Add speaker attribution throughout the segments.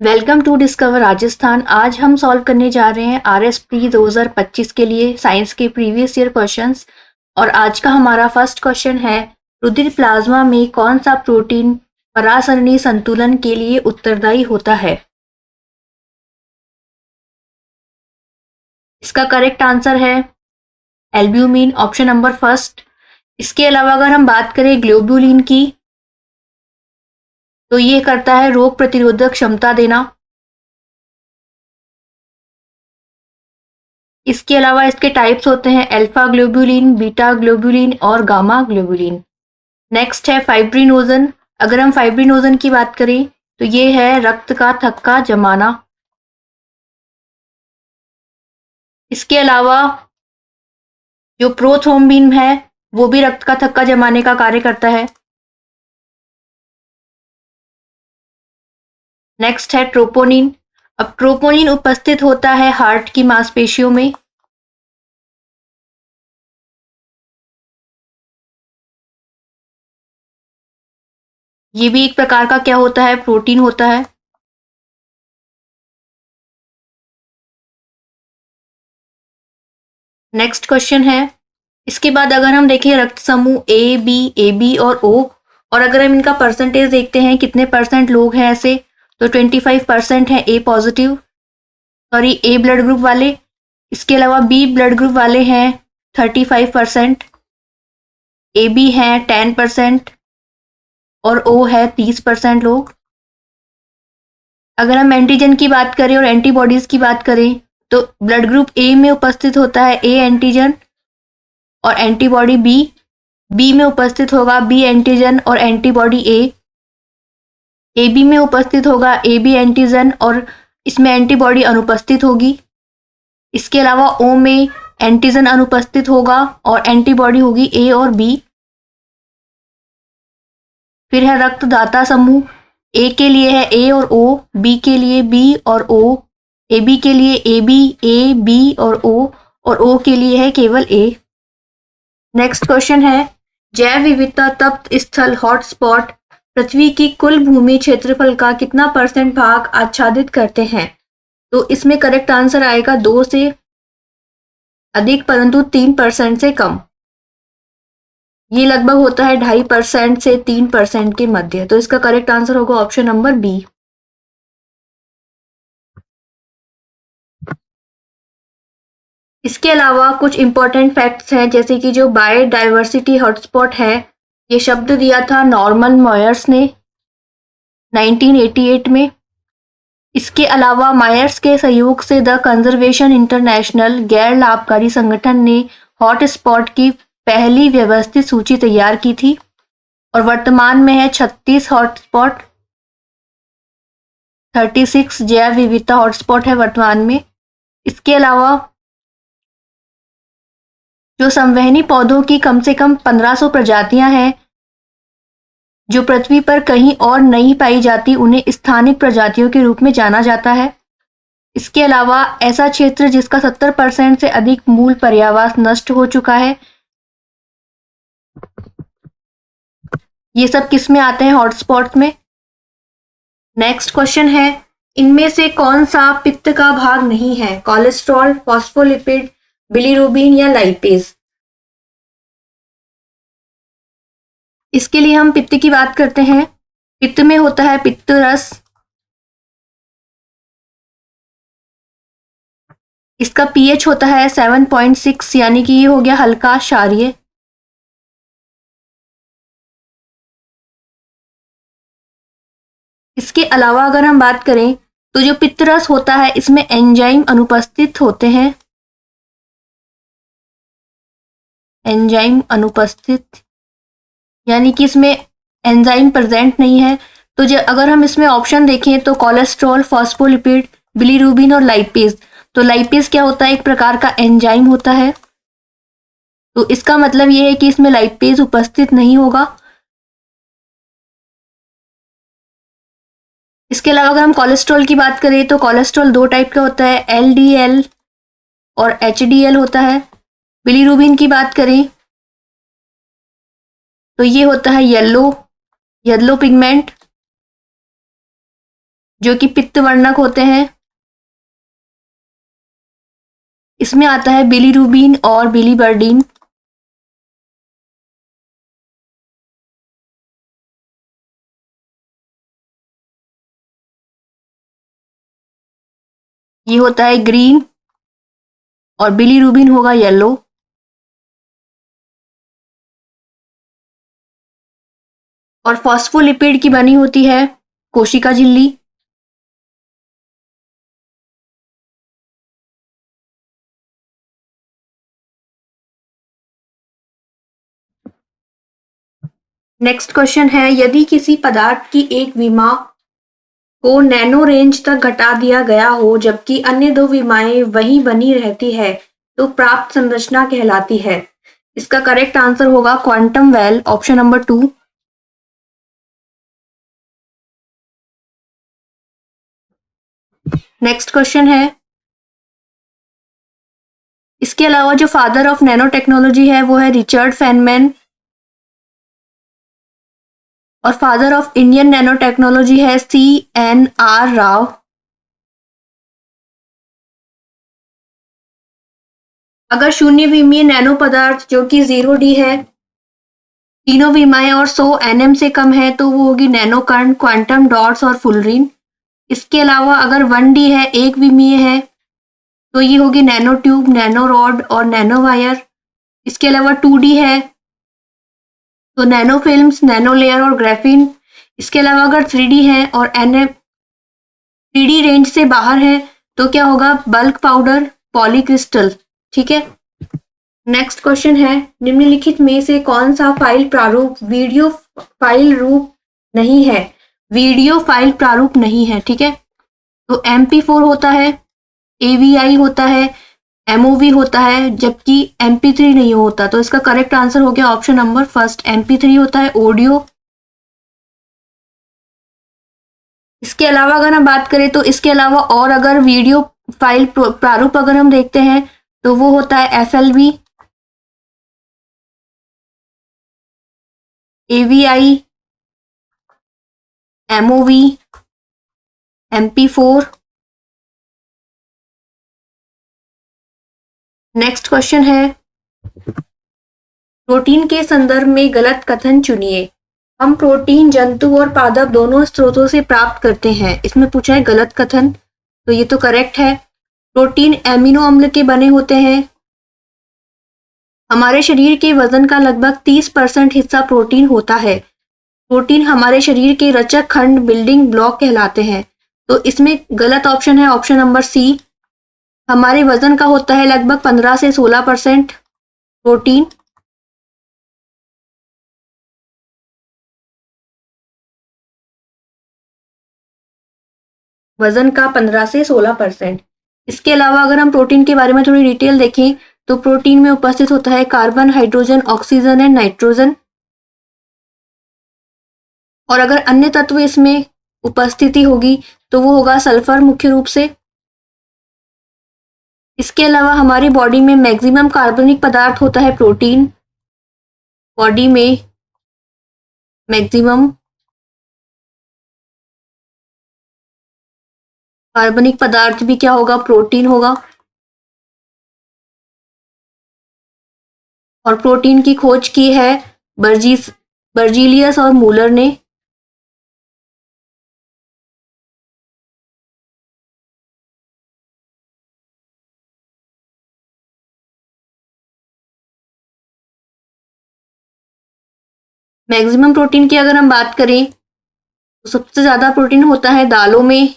Speaker 1: Welcome to discover Rajasthan. आज हम solve करने जा रहे हैं आरएसपी 2025 के लिए साइंस के प्रीवियस ईयर क्वेश्चंस। और आज का हमारा फर्स्ट क्वेश्चन है, रुधिर प्लाज्मा में कौन सा प्रोटीन परासरणी संतुलन के लिए उत्तरदायी होता है? इसका करेक्ट आंसर है एल्ब्यूमिन, ऑप्शन नंबर फर्स्ट। इसके अलावा अगर हम बात करें ग्लोबुलिन की, तो ये करता है रोग प्रतिरोधक क्षमता देना। इसके अलावा इसके टाइप्स होते हैं अल्फा ग्लोबुलिन, बीटा ग्लोबुलिन और गामा ग्लोबुलिन। नेक्स्ट है फाइब्रिनोजन। अगर हम फाइब्रिनोजन की बात करें तो ये है रक्त का थक्का जमाना। इसके अलावा जो प्रोथ्रोम्बिन है वो भी रक्त का थक्का जमाने का कार्य करता है। नेक्स्ट है ट्रोपोनिन। अब ट्रोपोनिन उपस्थित होता है हार्ट की मांसपेशियों में। ये भी एक प्रकार का क्या होता है, प्रोटीन होता है। नेक्स्ट क्वेश्चन है, इसके बाद अगर हम देखें रक्त समूह ए बी और ओ, और अगर हम इनका परसेंटेज देखते हैं कितने परसेंट लोग हैं ऐसे, तो 25% है ए पॉजिटिव, सॉरी ए ब्लड ग्रुप वाले। इसके अलावा बी ब्लड ग्रुप वाले हैं 35%, ए बी हैं 10% और ओ है 30% लोग। अगर हम एंटीजन की बात करें और एंटीबॉडीज की बात करें तो ब्लड ग्रुप ए में उपस्थित होता है ए एंटीजन और एंटीबॉडी बी, बी में उपस्थित होगा बी एंटीजन और एंटीबॉडी ए बी में उपस्थित होगा ए बी एंटीजन और इसमें एंटीबॉडी अनुपस्थित होगी। इसके अलावा ओ में एंटीजन अनुपस्थित होगा और एंटीबॉडी होगी ए और बी। फिर है रक्तदाता समूह। ए के लिए है ए और ओ, बी के लिए बी और ओ, ए बी के लिए ए बी और ओ के लिए है केवल ए। नेक्स्ट क्वेश्चन है, जैव विविधता तप्त स्थल हॉटस्पॉट पृथ्वी की कुल भूमि क्षेत्रफल का कितना परसेंट भाग आच्छादित करते हैं? तो इसमें करेक्ट आंसर आएगा 2 से अधिक परंतु 3% से कम। ये लगभग होता है 2.5% से 3% के मध्य। तो इसका करेक्ट आंसर होगा ऑप्शन नंबर बी। इसके अलावा कुछ इंपॉर्टेंट फैक्ट्स हैं, जैसे कि जो बायोडाइवर्सिटी हॉटस्पॉट है, ये शब्द दिया था नॉर्मन मॉयर्स ने 1988 में। इसके अलावा मायर्स के सहयोग से द कंजर्वेशन इंटरनेशनल गैर लाभकारी संगठन ने हॉटस्पॉट की पहली व्यवस्थित सूची तैयार की थी और वर्तमान में है 36 हॉटस्पॉट, 36 जैव विविधता हॉटस्पॉट है वर्तमान में। इसके अलावा जो संवहनी पौधों की कम से कम 1500 प्रजातियां हैं जो पृथ्वी पर कहीं और नहीं पाई जाती, उन्हें स्थानिक प्रजातियों के रूप में जाना जाता है। इसके अलावा ऐसा क्षेत्र जिसका 70% से अधिक मूल पर्यावास नष्ट हो चुका है, ये सब किस में आते हैं? हॉटस्पॉट में। नेक्स्ट क्वेश्चन है, इनमें से कौन सा पित्त का भाग नहीं है? कोलेस्ट्रॉल, फॉस्फोलिपिड, बिलीरुबिन या लाइपेज? इसके लिए हम पित्त की बात करते हैं। पित्त में होता है पित्त रस। इसका पीएच होता है 7.6, यानी कि ये हो गया हल्का क्षारीय। इसके अलावा अगर हम बात करें तो जो पित्त रस होता है इसमें एंजाइम अनुपस्थित होते हैं, एंजाइम अनुपस्थित यानी कि इसमें एंजाइम प्रेजेंट नहीं है। तो अगर हम इसमें ऑप्शन देखें तो कोलेस्ट्रॉल, फॉस्फोलिपिड, बिलीरुबिन और लाइपेज। तो लाइपेज क्या होता है? एक प्रकार का एंजाइम होता है। तो इसका मतलब ये है कि इसमें लाइपेज उपस्थित नहीं होगा। इसके अलावा अगर हम कोलेस्ट्रॉल की बात करें तो कोलेस्ट्रॉल 2 टाइप का होता है, एलडीएल और एचडीएल होता है। बिलीरुबिन की बात करें तो ये होता है येलो पिगमेंट। जो कि पित्त वर्णक होते हैं। इसमें आता है बिलीरुबिन और बिलीवर्डिन। ये होता है ग्रीन और बिलीरुबिन होगा येलो। और फॉस्फोलिपिड की बनी होती है कोशिका झिल्ली। नेक्स्ट क्वेश्चन है, यदि किसी पदार्थ की एक विमा को नैनो रेंज तक घटा दिया गया हो जबकि अन्य दो विमाएं वहीं बनी रहती है तो प्राप्त संरचना कहलाती है। इसका करेक्ट आंसर होगा quantum well, option number 2। Next question है, इसके अलावा जो फादर ऑफ नैनो टेक्नोलॉजी है वो है रिचर्ड फेनमैन और father of Indian nano technology है CNR राव। अगर शून्य विमीय नैनो पदार्थ जो कि 0D है, तीनों विमाएं और 100 nm से कम है तो वो होगी नैनो कण, क्वांटम डॉट्स और फुलरिन। इसके अलावा अगर 1D है, एक विमीय है, तो ये होगी नैनो ट्यूब, नैनो रॉड और नैनो वायर। इसके अलावा 2D है तो नैनो फिल्म्स, नैनो लेयर और ग्राफीन। इसके अलावा अगर 3D है और NM 3D रेंज से बाहर है तो क्या होगा, बल्क पाउडर, पॉलीक्रिस्टल। ठीक है। नेक्स्ट क्वेश्चन है, निम्नलिखित में से कौन सा फाइल प्रारूप वीडियो फाइल रूप नहीं है। वीडियो फाइल प्रारूप नहीं है, ठीक है। तो MP4 होता है, AVI होता है, MOV होता है, जबकि MP3 नहीं होता। तो इसका करेक्ट आंसर हो गया ऑप्शन नंबर फर्स्ट, MP3 होता है ऑडियो। इसके अलावा अगर हम बात करें तो इसके अलावा और अगर वीडियो फाइल प्रारूप अगर हम देखते हैं तो वो होता है FLV, AVI, MOV, MP4। Next question है, प्रोटीन के संदर्भ में गलत कथन चुनिए। हम प्रोटीन जंतु और पादप दोनों स्रोतों से प्राप्त करते हैं। इसमें पूछा है गलत कथन, तो ये तो करेक्ट है। प्रोटीन एमिनो अम्ल के बने होते हैं। हमारे शरीर के वजन का लगभग 30% हिस्सा प्रोटीन होता है। प्रोटीन हमारे शरीर के रचक खंड, बिल्डिंग ब्लॉक कहलाते हैं। तो इसमें गलत ऑप्शन है ऑप्शन नंबर C। हमारे वजन का होता है लगभग 15 से 16% प्रोटीन। वजन का 15 से 16%। इसके अलावा अगर हम प्रोटीन के बारे में थोड़ी डिटेल देखें तो प्रोटीन में उपस्थित होता है carbon, hydrogen, oxygen and nitrogen. और अगर अन्य तत्व इसमें उपस्थिति होगी तो वो होगा सल्फर मुख्य रूप से। इसके अलावा हमारी बॉडी में मैक्सिमम कार्बनिक पदार्थ होता है प्रोटीन। बॉडी में मैक्सिमम कार्बनिक पदार्थ भी क्या होगा, प्रोटीन होगा। और प्रोटीन की खोज की है बर्जीलियस और मूलर ने। मैक्सिमम प्रोटीन की अगर हम बात करें तो सबसे ज्यादा प्रोटीन होता है दालों में,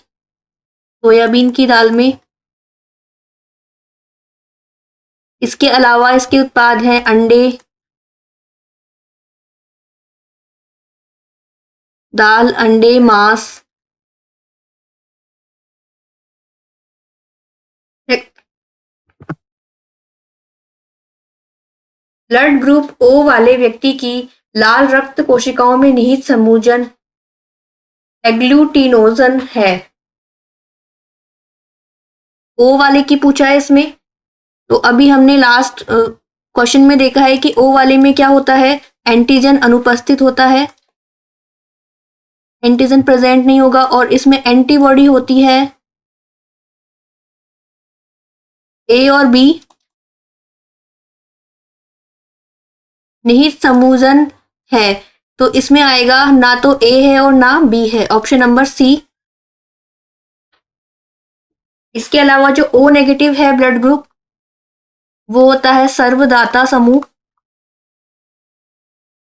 Speaker 1: सोयाबीन की दाल में। इसके अलावा इसके उत्पाद हैं अंडे, दाल, अंडे, मांस। ब्लड ग्रुप O वाले व्यक्ति की लाल रक्त कोशिकाओं में निहित समूजन एग्लूटिनोजन है। O वाले की पूछा है इसमें। तो अभी हमने लास्ट क्वेश्चन में देखा है कि O वाले में क्या होता है, एंटीजन अनुपस्थित होता है। एंटीजन प्रेजेंट नहीं होगा और इसमें एंटीबॉडी होती है ए और बी। निहित समूजन है तो इसमें आएगा ना तो ए है और ना बी है, ऑप्शन नंबर सी। इसके अलावा जो ओ नेगेटिव है ब्लड ग्रुप वो होता है सर्वदाता समूह,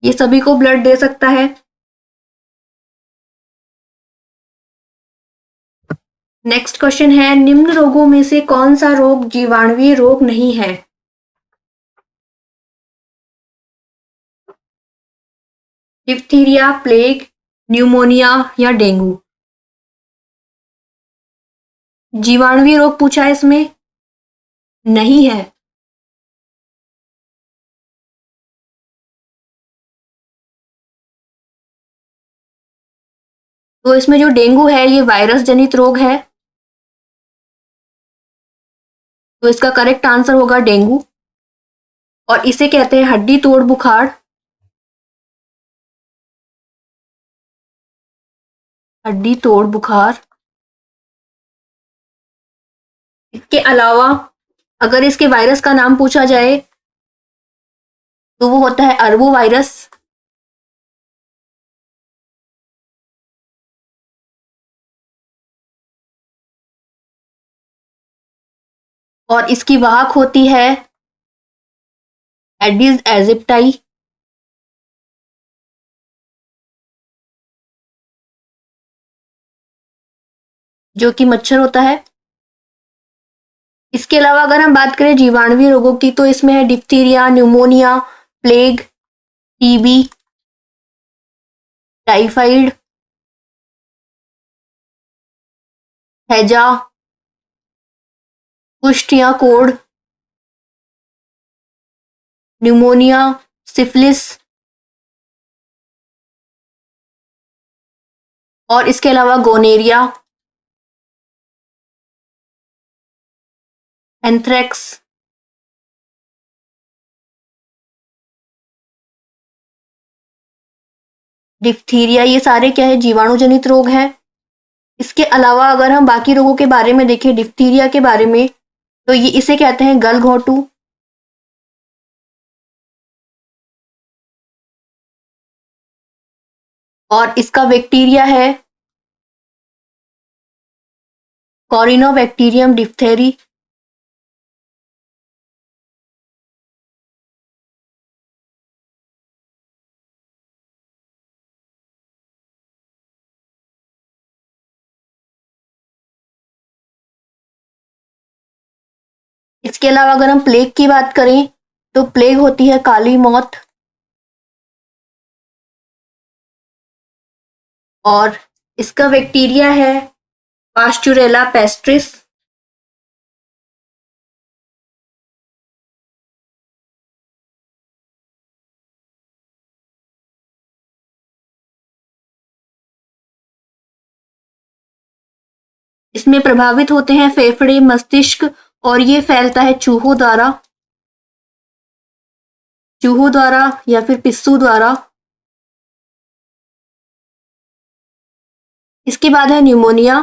Speaker 1: ये सभी को ब्लड दे सकता है। नेक्स्ट क्वेश्चन है, निम्न रोगों में से कौन सा रोग जीवाणुवीय रोग नहीं है? डिप्थीरिया, प्लेग, न्यूमोनिया या डेंगू? जीवाणुवीय रोग पूछा है इसमें, नहीं है। तो इसमें जो डेंगू है ये वायरस जनित रोग है, तो इसका करेक्ट आंसर होगा डेंगू। और इसे कहते हैं हड्डी तोड़ बुखार। हड्डी तोड़ बुखार। इसके अलावा अगर इसके वायरस का नाम पूछा जाए तो वो होता है अरबो वायरस। और इसकी वाहक होती है एडिस एजिप्टाई। जो कि मच्छर होता है। इसके अलावा अगर हम बात करें जीवाणुवीय रोगों की तो इसमें है diphtheria, pneumonia, plague, TB, typhoid, हैजा, कुष्ठ या कोढ़, न्यूमोनिया, सिफिलिस और इसके अलावा गोनेरिया, एंथ्रेक्स। डिप्थीरिया, ये सारे क्या है, जीवाणु जनित रोग हैं। इसके अलावा अगर हम बाकी रोगों के बारे में देखें डिप्थीरिया के बारे में तो ये इसे कहते हैं गलघोंटू। और इसका बैक्टीरिया है कॉरिनोबैक्टीरियम डिप्थेरी। इसके अलावा अगर हम प्लेग की बात करें तो प्लेग होती है काली मौत। और इसका बैक्टीरिया है पास्चुरेला पेस्ट्रिस। इसमें प्रभावित होते हैं फेफड़े, मस्तिष्क और ये फैलता है चूहों द्वारा या फिर पिस्सू द्वारा। इसके बाद है न्यूमोनिया।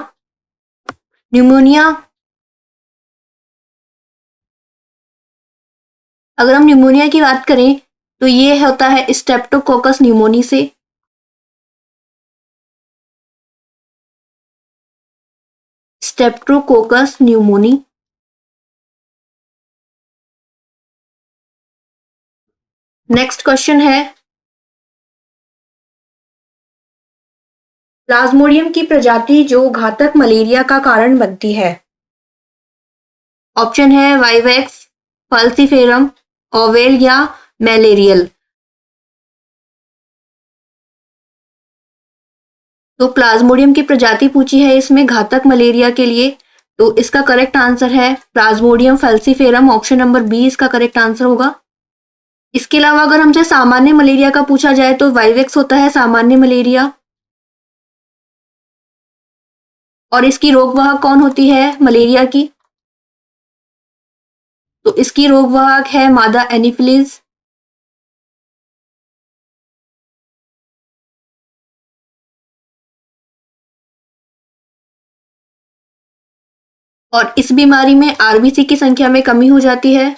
Speaker 1: न्यूमोनिया अगर हम न्यूमोनिया की बात करें तो ये होता है स्ट्रेप्टोकोकस न्यूमोनी से। Streptococcus pneumoniae. नेक्स्ट क्वेश्चन है, प्लाज्मोडियम की प्रजाति जो घातक मलेरिया का कारण बनती है। ऑप्शन है वाइवेक्स, फाल्सीफेरम, ओवेल या मैलेरियल। तो प्लाज्मोडियम की प्रजाति पूछी है इसमें घातक मलेरिया के लिए, तो इसका करेक्ट आंसर है plasmodium falciparum, option number B इसका करेक्ट आंसर होगा। इसके अलावा अगर हमसे सामान्य मलेरिया का पूछा जाए तो वाइवेक्स होता है सामान्य मलेरिया। और इसकी रोगवाहक कौन होती है मलेरिया की? तो इसकी रोगवाहक है मादा एनीफिलीज। और इस बीमारी में आरबीसी की संख्या में कमी हो जाती है।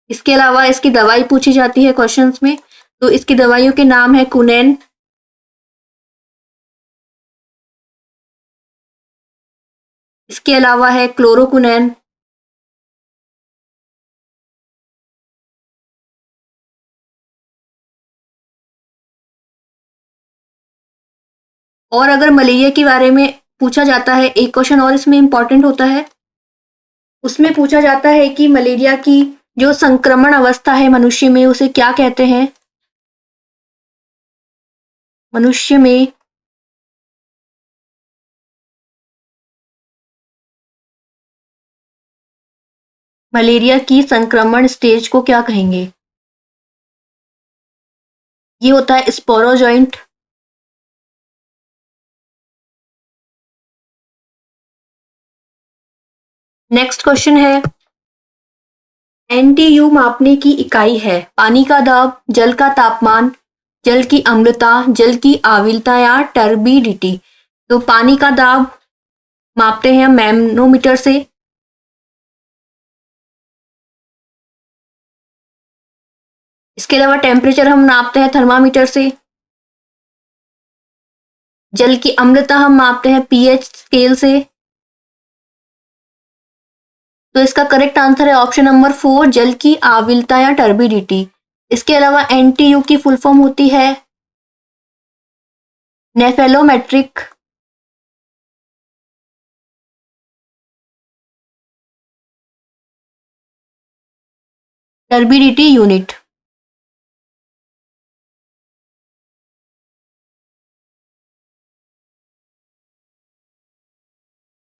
Speaker 1: इसके अलावा इसकी दवाई पूछी जाती है क्वेश्चंस में, तो इसकी दवाइयों के नाम है कुनैन, इसके अलावा है क्लोरोकुनैन, और अगर मलेरिया के बारे में पूछा जाता है, एक क्वेश्चन और इसमें इंपॉर्टेंट होता है, उसमें पूछा जाता है कि मलेरिया की जो संक्रमण अवस्था है मनुष्य में उसे क्या कहते हैं। मनुष्य में मलेरिया की संक्रमण स्टेज को क्या कहेंगे? ये होता है स्पोरोजॉइंट। नेक्स्ट क्वेश्चन है, एनटीयू मापने की इकाई है पानी का दाब, जल का तापमान, जल की अम्लता, जल की आविलता या टर्बिडिटी। तो पानी का दाब मापते हैं मैनोमीटर से, इसके अलावा टेम्परेचर हम नापते हैं थर्मामीटर से, जल की अम्लता हम मापते हैं पीएच स्केल से। तो इसका करेक्ट आंसर है ऑप्शन नंबर 4, जल की आविलता या टर्बिडिटी। इसके अलावा एनटीयू की फुल फॉर्म होती है नेफेलोमेट्रिक टर्बिडिटी यूनिट।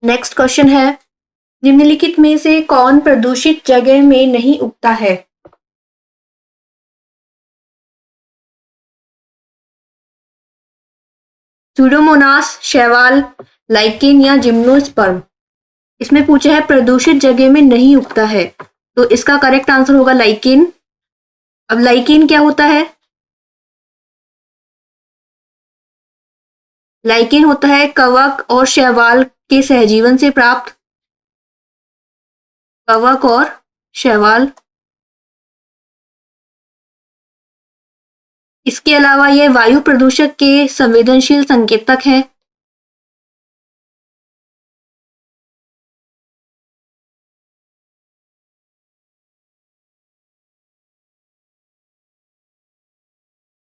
Speaker 1: नेक्स्ट क्वेश्चन है, निम्नलिखित में से कौन प्रदूषित जगह में नहीं उगता है? सूडोमोनास, शैवाल, लाइकेन या जिम्नोस्पर्म। इसमें पूछा है प्रदूषित जगह में नहीं उगता है, तो इसका करेक्ट आंसर होगा लाइकेन। अब लाइकेन क्या होता है? लाइकेन होता है कवक और शैवाल के सहजीवन से प्राप्त, कवक और शैवाल। इसके अलावा यह वायु प्रदूषक के संवेदनशील संकेतक है।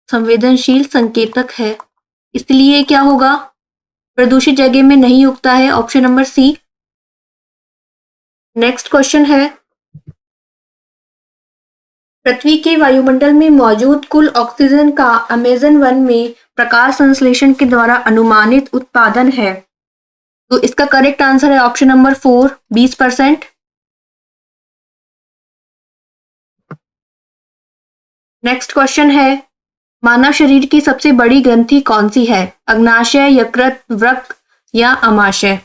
Speaker 1: संवेदनशील संकेतक है, इसलिए क्या होगा? प्रदूषित जगह में नहीं उगता है, option number C. Next question है, पृथ्वी के वायुमंडल में मौजूद कुल ऑक्सीजन का अमेजन वन में प्रकाश संश्लेषण के द्वारा अनुमानित उत्पादन है। तो इसका करेक्ट आंसर है ऑप्शन नंबर 4, 20%। नेक्स्ट क्वेश्चन है, मानव शरीर की सबसे बड़ी ग्रंथि कौन सी है? अग्नाशय, यकृत, वृक्क या अमाशय।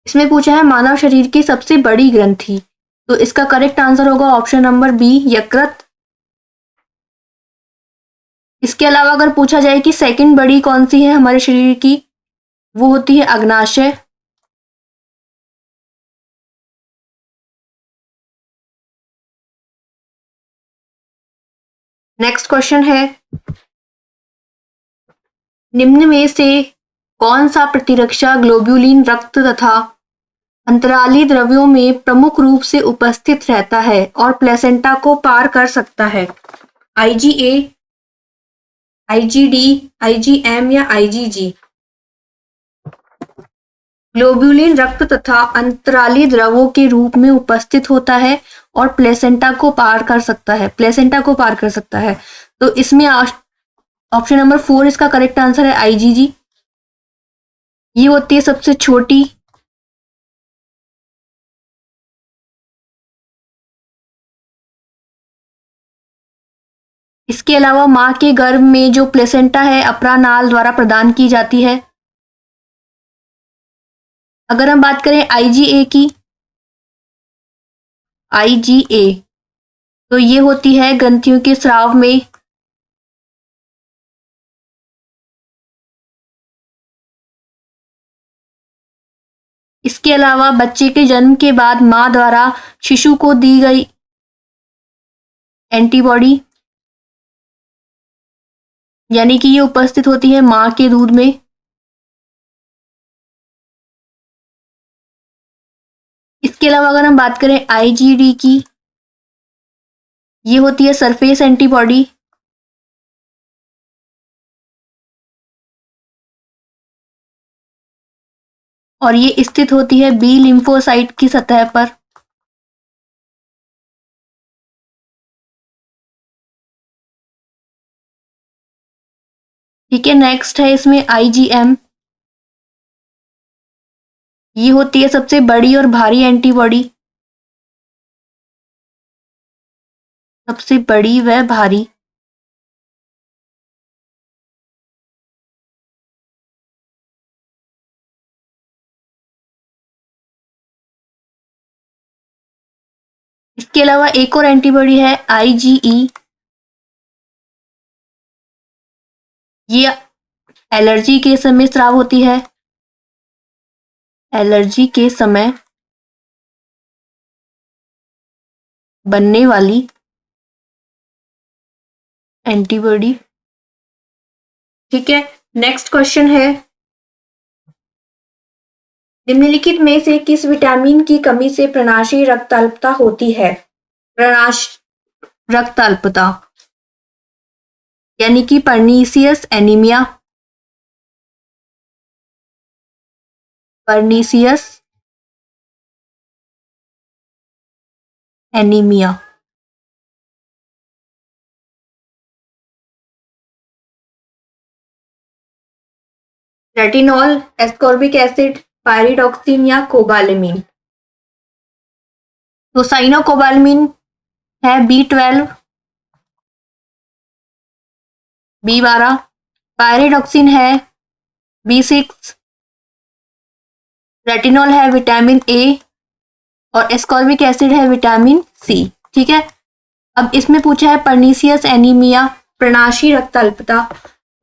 Speaker 1: इसमें पूछा है मानव शरीर की सबसे बड़ी ग्रंथि, तो इसका करेक्ट आंसर होगा ऑप्शन नंबर बी, यकृत। इसके अलावा अगर पूछा जाए कि सेकंड बड़ी कौन सी है हमारे शरीर की, वो होती है अग्नाशय। नेक्स्ट क्वेश्चन है, निम्न में से कौन सा प्रतिरक्षा ग्लोब्यूलिन रक्त तथा अंतराली द्रव्यों में प्रमुख रूप से उपस्थित रहता है और प्लेसेंटा को पार कर सकता है? आईजीए, आईजीडी, आईजीएम या आईजीजी। ग्लोब्यूलिन रक्त तथा अंतराली द्रवों के रूप में उपस्थित होता है और प्लेसेंटा को पार कर सकता है, प्लेसेंटा को पार कर सकता है। तो इसमें ऑप्शन नंबर 4 इसका करेक्ट आंसर है, आईजीजी। ये होती है सबसे छोटी इसके अलावा मां के गर्भ में जो प्लेसेंटा है अपरा नाल द्वारा प्रदान की जाती है। अगर हम बात करें आईजीए की, आईजीए तो ये होती है ग्रंथियों के स्राव में इसके अलावा बच्चे के जन्म के बाद माँ द्वारा शिशु को दी गई एंटीबॉडी, यानी कि ये उपस्थित होती है माँ के दूध में। इसके अलावा अगर हम बात करें आईजीडी की, ये होती है सरफेस एंटीबॉडी। और ये स्थित होती है बी लिम्फोसाइट की सतह पर। ठीक है, नेक्स्ट है इसमें आईजीएम। ये होती है सबसे बड़ी और भारी एंटीबॉडी, सबसे बड़ी व भारी। इसके अलावा एक और एंटीबॉडी है आईजीई। ये एलर्जी के समय स्राव होती है, एलर्जी के समय बनने वाली एंटीबॉडी। ठीक है, नेक्स्ट क्वेश्चन है, निम्नलिखित में से किस विटामिन की कमी से प्रणाशी रक्ताल्पता होती है? प्रणाश रक्ताल्पता यानी कि pernicious anaemia, pernicious anaemia. Retinol, ascorbic acid, pyridoxine या कोबालेमिन? तो साइनोकोबालमिन है B12, B12, पायरिडॉक्सिन है B6, रेटिनॉल है विटामिन ए और एस्कॉर्बिक एसिड है विटामिन सी। ठीक है, अब इसमें पूछा है पर्नीसियस एनीमिया, प्रणाशी रक्ताल्पता,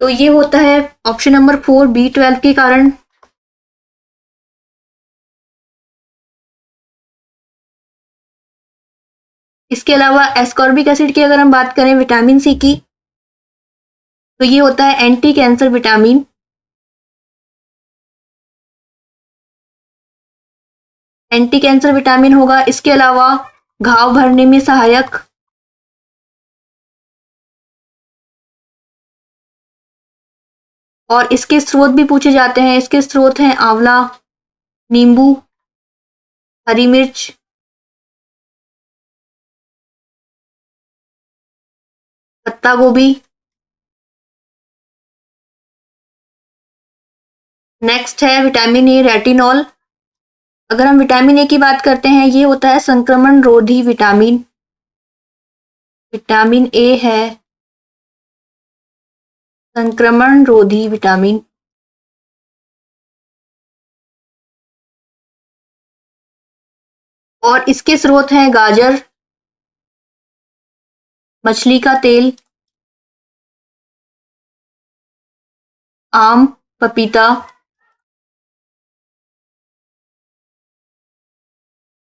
Speaker 1: तो ये होता है ऑप्शन नंबर 4 B12 के कारण। इसके अलावा एस्कॉर्बिक एसिड की अगर हम बात करें विटामिन सी की, तो ये होता है anti cancer vitamin. Anti cancer vitamin होगा। इसके अलावा घाव भरने में सहायक, और इसके स्रोत भी पूछे जाते हैं। इसके स्रोत हैं आंवला, नींबू, हरी मिर्च, पत्ता गोभी। नेक्स्ट है विटामिन ए, रेटिनॉल। अगर हम विटामिन ए की बात करते हैं, ये होता है संक्रमण रोधी विटामिन। विटामिन ए है संक्रमण रोधी विटामिन। और इसके स्रोत हैं गाजर, मछली का तेल, आम, पपीता,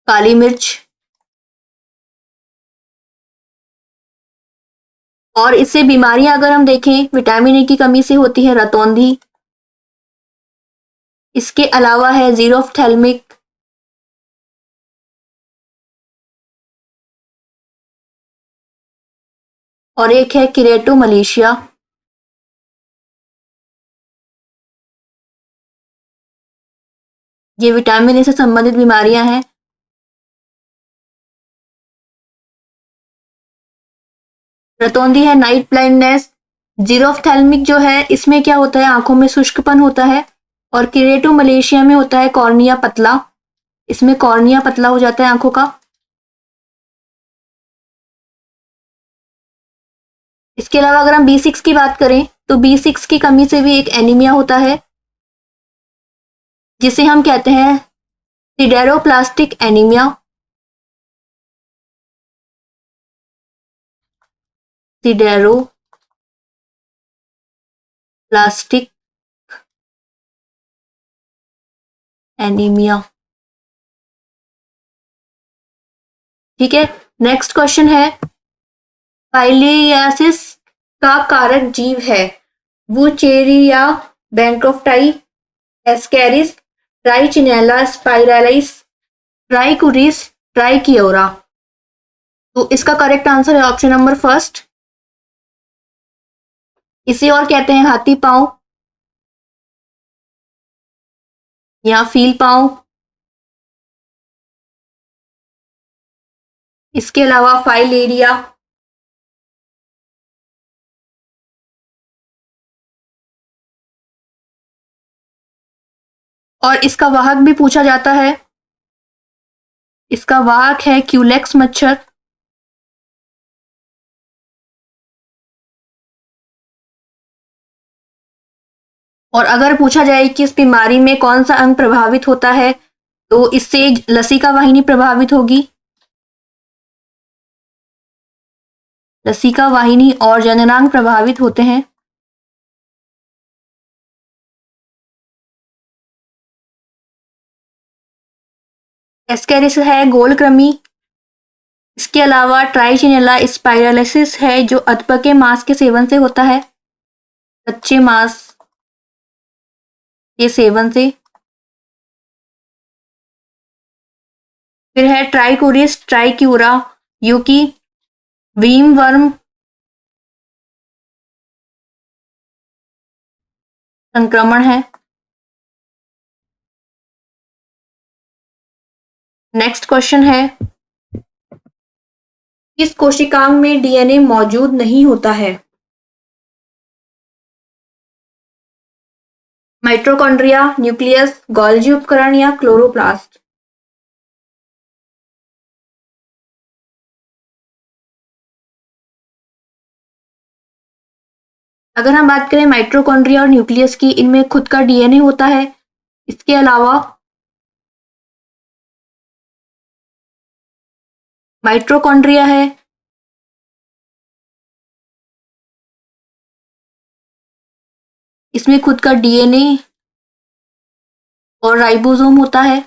Speaker 1: काली मिर्च। और इससे बीमारियां अगर हम देखें, विटामिन ए की कमी से होती है रतौंधी। इसके अलावा है जीरोफ्थैल्मिक, और एक है किरेटोमलेशिया। ये विटामिन ए से संबंधित बीमारियां हैं। रतौंधी है नाइट ब्लाइंडनेस। जीरोफ्थैल्मिक जो है, इसमें क्या होता है, आंखों में शुष्कपन होता है। और किरेटोमलेशिया में होता है कॉर्निया पतला, इसमें कॉर्निया पतला हो जाता है आंखों का। इसके अलावा अगर हम B6 की बात करें, तो B6 की कमी से भी एक एनीमिया होता है, जिसे हम कहते हैं सिडेरोप्लास्टिक एनीमिया। सिडेरोप्लास्टिक एनीमिया। ठीक है। नेक्स्ट क्वेश्चन है, फाइलियासिस का कारक जीव है वुचेरिया बैंक्रोफ्टाई, एस्केरिस, ट्राइचिनेला स्पाइरालिस, ट्राइकुरिस, ट्राइकियोरा। तो इसका करेक्ट आंसर है ऑप्शन नंबर फर्स्ट। इसे और कहते हैं हाथी पांव या फील पांव। इसके अलावा फाइलेरिया, और इसका वाहक भी पूछा जाता है। इसका वाहक है क्यूलेक्स मच्छर। और अगर पूछा जाए कि इस बीमारी में कौन सा अंग प्रभावित होता है, तो इससे लसिका वाहिनी प्रभावित होगी। लसिका वाहिनी और जननांग प्रभावित होते हैं। एस्केरिस है गोलकृमि। इसके अलावा ट्राइचिनेला स्पाइरालिसिस है जो अधपके मांस के सेवन से होता है, कच्चे मांस के सेवन से। फिर है ट्राइकोरिस ट्राइक्यूरा, जो कि वीम वर्म संक्रमण है। नेक्स्ट क्वेश्चन है, किस कोशिकांग में डीएनए मौजूद नहीं होता है? माइटोकॉन्ड्रिया, न्यूक्लियस, गोल्जी उपकरण या क्लोरोप्लास्ट। अगर हम बात करें माइटोकॉन्ड्रिया और न्यूक्लियस की, इनमें खुद का डीएनए होता है। इसके अलावा माइटोकॉन्ड्रिया है, इसमें खुद का डीएनए और राइबोसोम होता है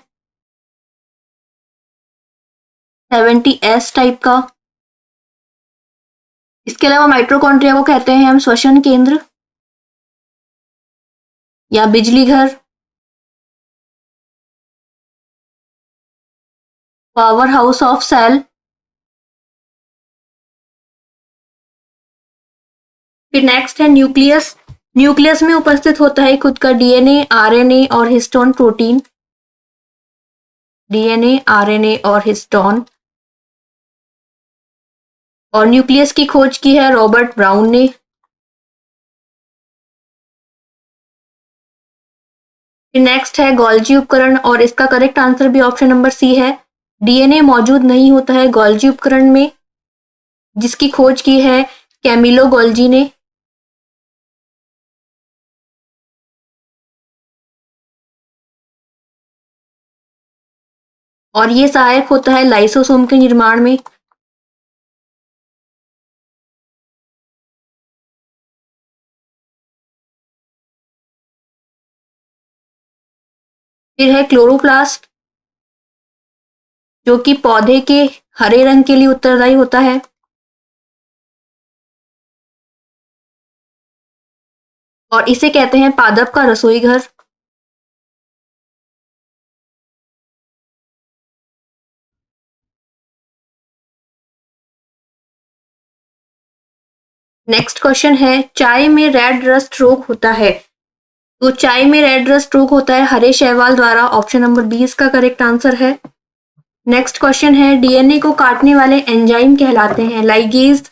Speaker 1: 70S टाइप का। इसके अलावा माइटोकॉन्ड्रिया को कहते हैं हम श्वसन केंद्र या बिजली घर, पावर हाउस ऑफ सेल। फिर नेक्स्ट है न्यूक्लियस। न्यूक्लियस में उपस्थित होता है खुद का डीएनए, आरएनए और हिस्टोन प्रोटीन। डीएनए, आरएनए और हिस्टोन। और न्यूक्लियस की खोज की है रॉबर्ट ब्राउन ने। फिर नेक्स्ट है गोल्जी उपकरण, और इसका करेक्ट आंसर भी ऑप्शन नंबर सी है। डीएनए मौजूद नहीं होता है गोल्जी उपकरण में, जिसकी खोज की है कैमिलो गोल्जी ने। और ये सहायक होता है लाइसोसोम के निर्माण में। फिर है क्लोरोप्लास्ट, जो कि पौधे के हरे रंग के लिए उत्तरदायी होता है। और इसे कहते हैं पादप का रसोई घर। नेक्स्ट क्वेश्चन है, चाय में रेड रस्ट रोग होता है। तो चाय में रेड रस्ट रोग होता है हरे शैवाल द्वारा। ऑप्शन नंबर बी इसका करेक्ट आंसर है। नेक्स्ट क्वेश्चन है, डीएनए को काटने वाले एंजाइम कहलाते हैं लाइगेज,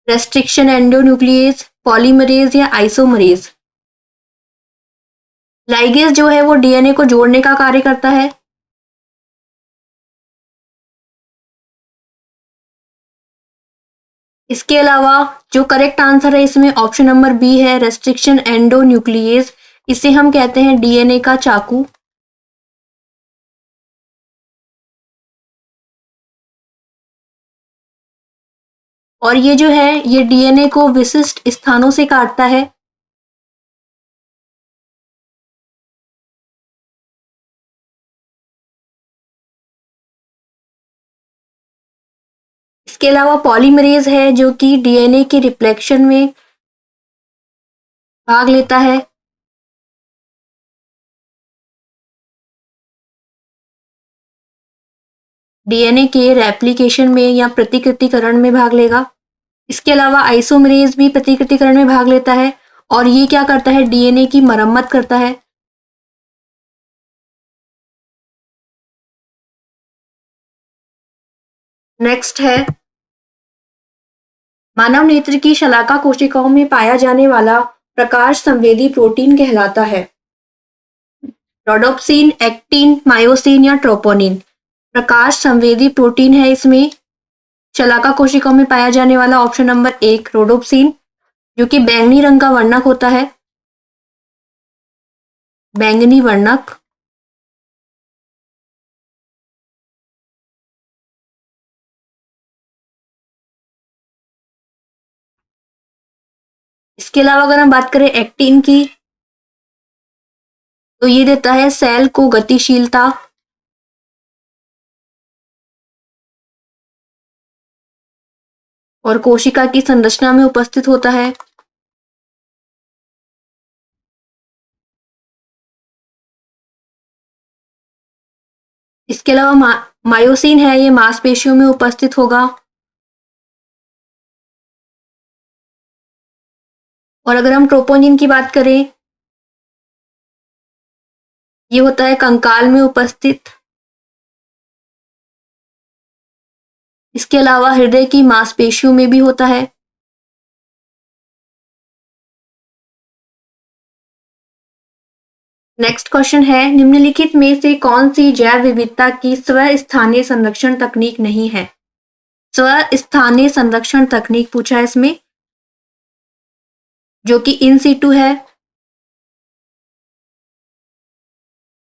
Speaker 1: रेस्ट्रिक्शन एंडोन्यूक्लिएज, पॉलीमरेज या आइसोमरेज। लाइगेज जो है वो डीएनए को जोड़ने का कार्य करता है। इसके अलावा जो करेक्ट आंसर है इसमें ऑप्शन नंबर बी है, रेस्ट्रिक्शन एंडोन्यूक्लिएज। इसे हम कहते हैं डीएनए का चाकू। और ये जो है ये डीएनए को विशिष्ट स्थानों से काटता है। इसके अलावा पॉलीमरेज है जो कि डीएनए के रिप्लेक्शन में भाग लेता है। डीएनए के रेप्लिकेशन में या प्रतिकृतिकरण में भाग लेगा। इसके अलावा आइसोमरेज भी प्रतिकृतिकरण में भाग लेता है और ये क्या करता है, डीएनए की मरम्मत करता है। नेक्स्ट है मानव नेत्र की शलाका कोशिकाओं में पाया जाने वाला प्रकाश संवेदी प्रोटीन कहलाता है। रोडोप्सिन, एक्टिन, मायोसिन या ट्रोपोनिन प्रकाश संवेदी प्रोटीन है। इसमें शलाका कोशिकाओं में पाया जाने वाला ऑप्शन नंबर 1 रोडोप्सिन, जो कि बैंगनी रंग का वर्णक होता है, बैंगनी वर्णक। इसके अलावा अगर हम बात करें एक्टिन की, तो ये देता है सेल को गतिशीलता। और कोशिका की संरचना में उपस्थित होता है। इसके अलावा मायोसिन है, ये मांसपेशियों में उपस्थित होगा। और अगर हम ट्रोपोनिन की बात करें, ये होता है कंकाल में उपस्थित। इसके अलावा हृदय की मांसपेशियों में भी होता है। नेक्स्ट क्वेश्चन है, निम्नलिखित में से कौन सी जैव विविधता की स्व स्थानीय संरक्षण तकनीक नहीं है? स्व स्थानीय संरक्षण तकनीक पूछा है इसमें, जो कि इन सीटू है।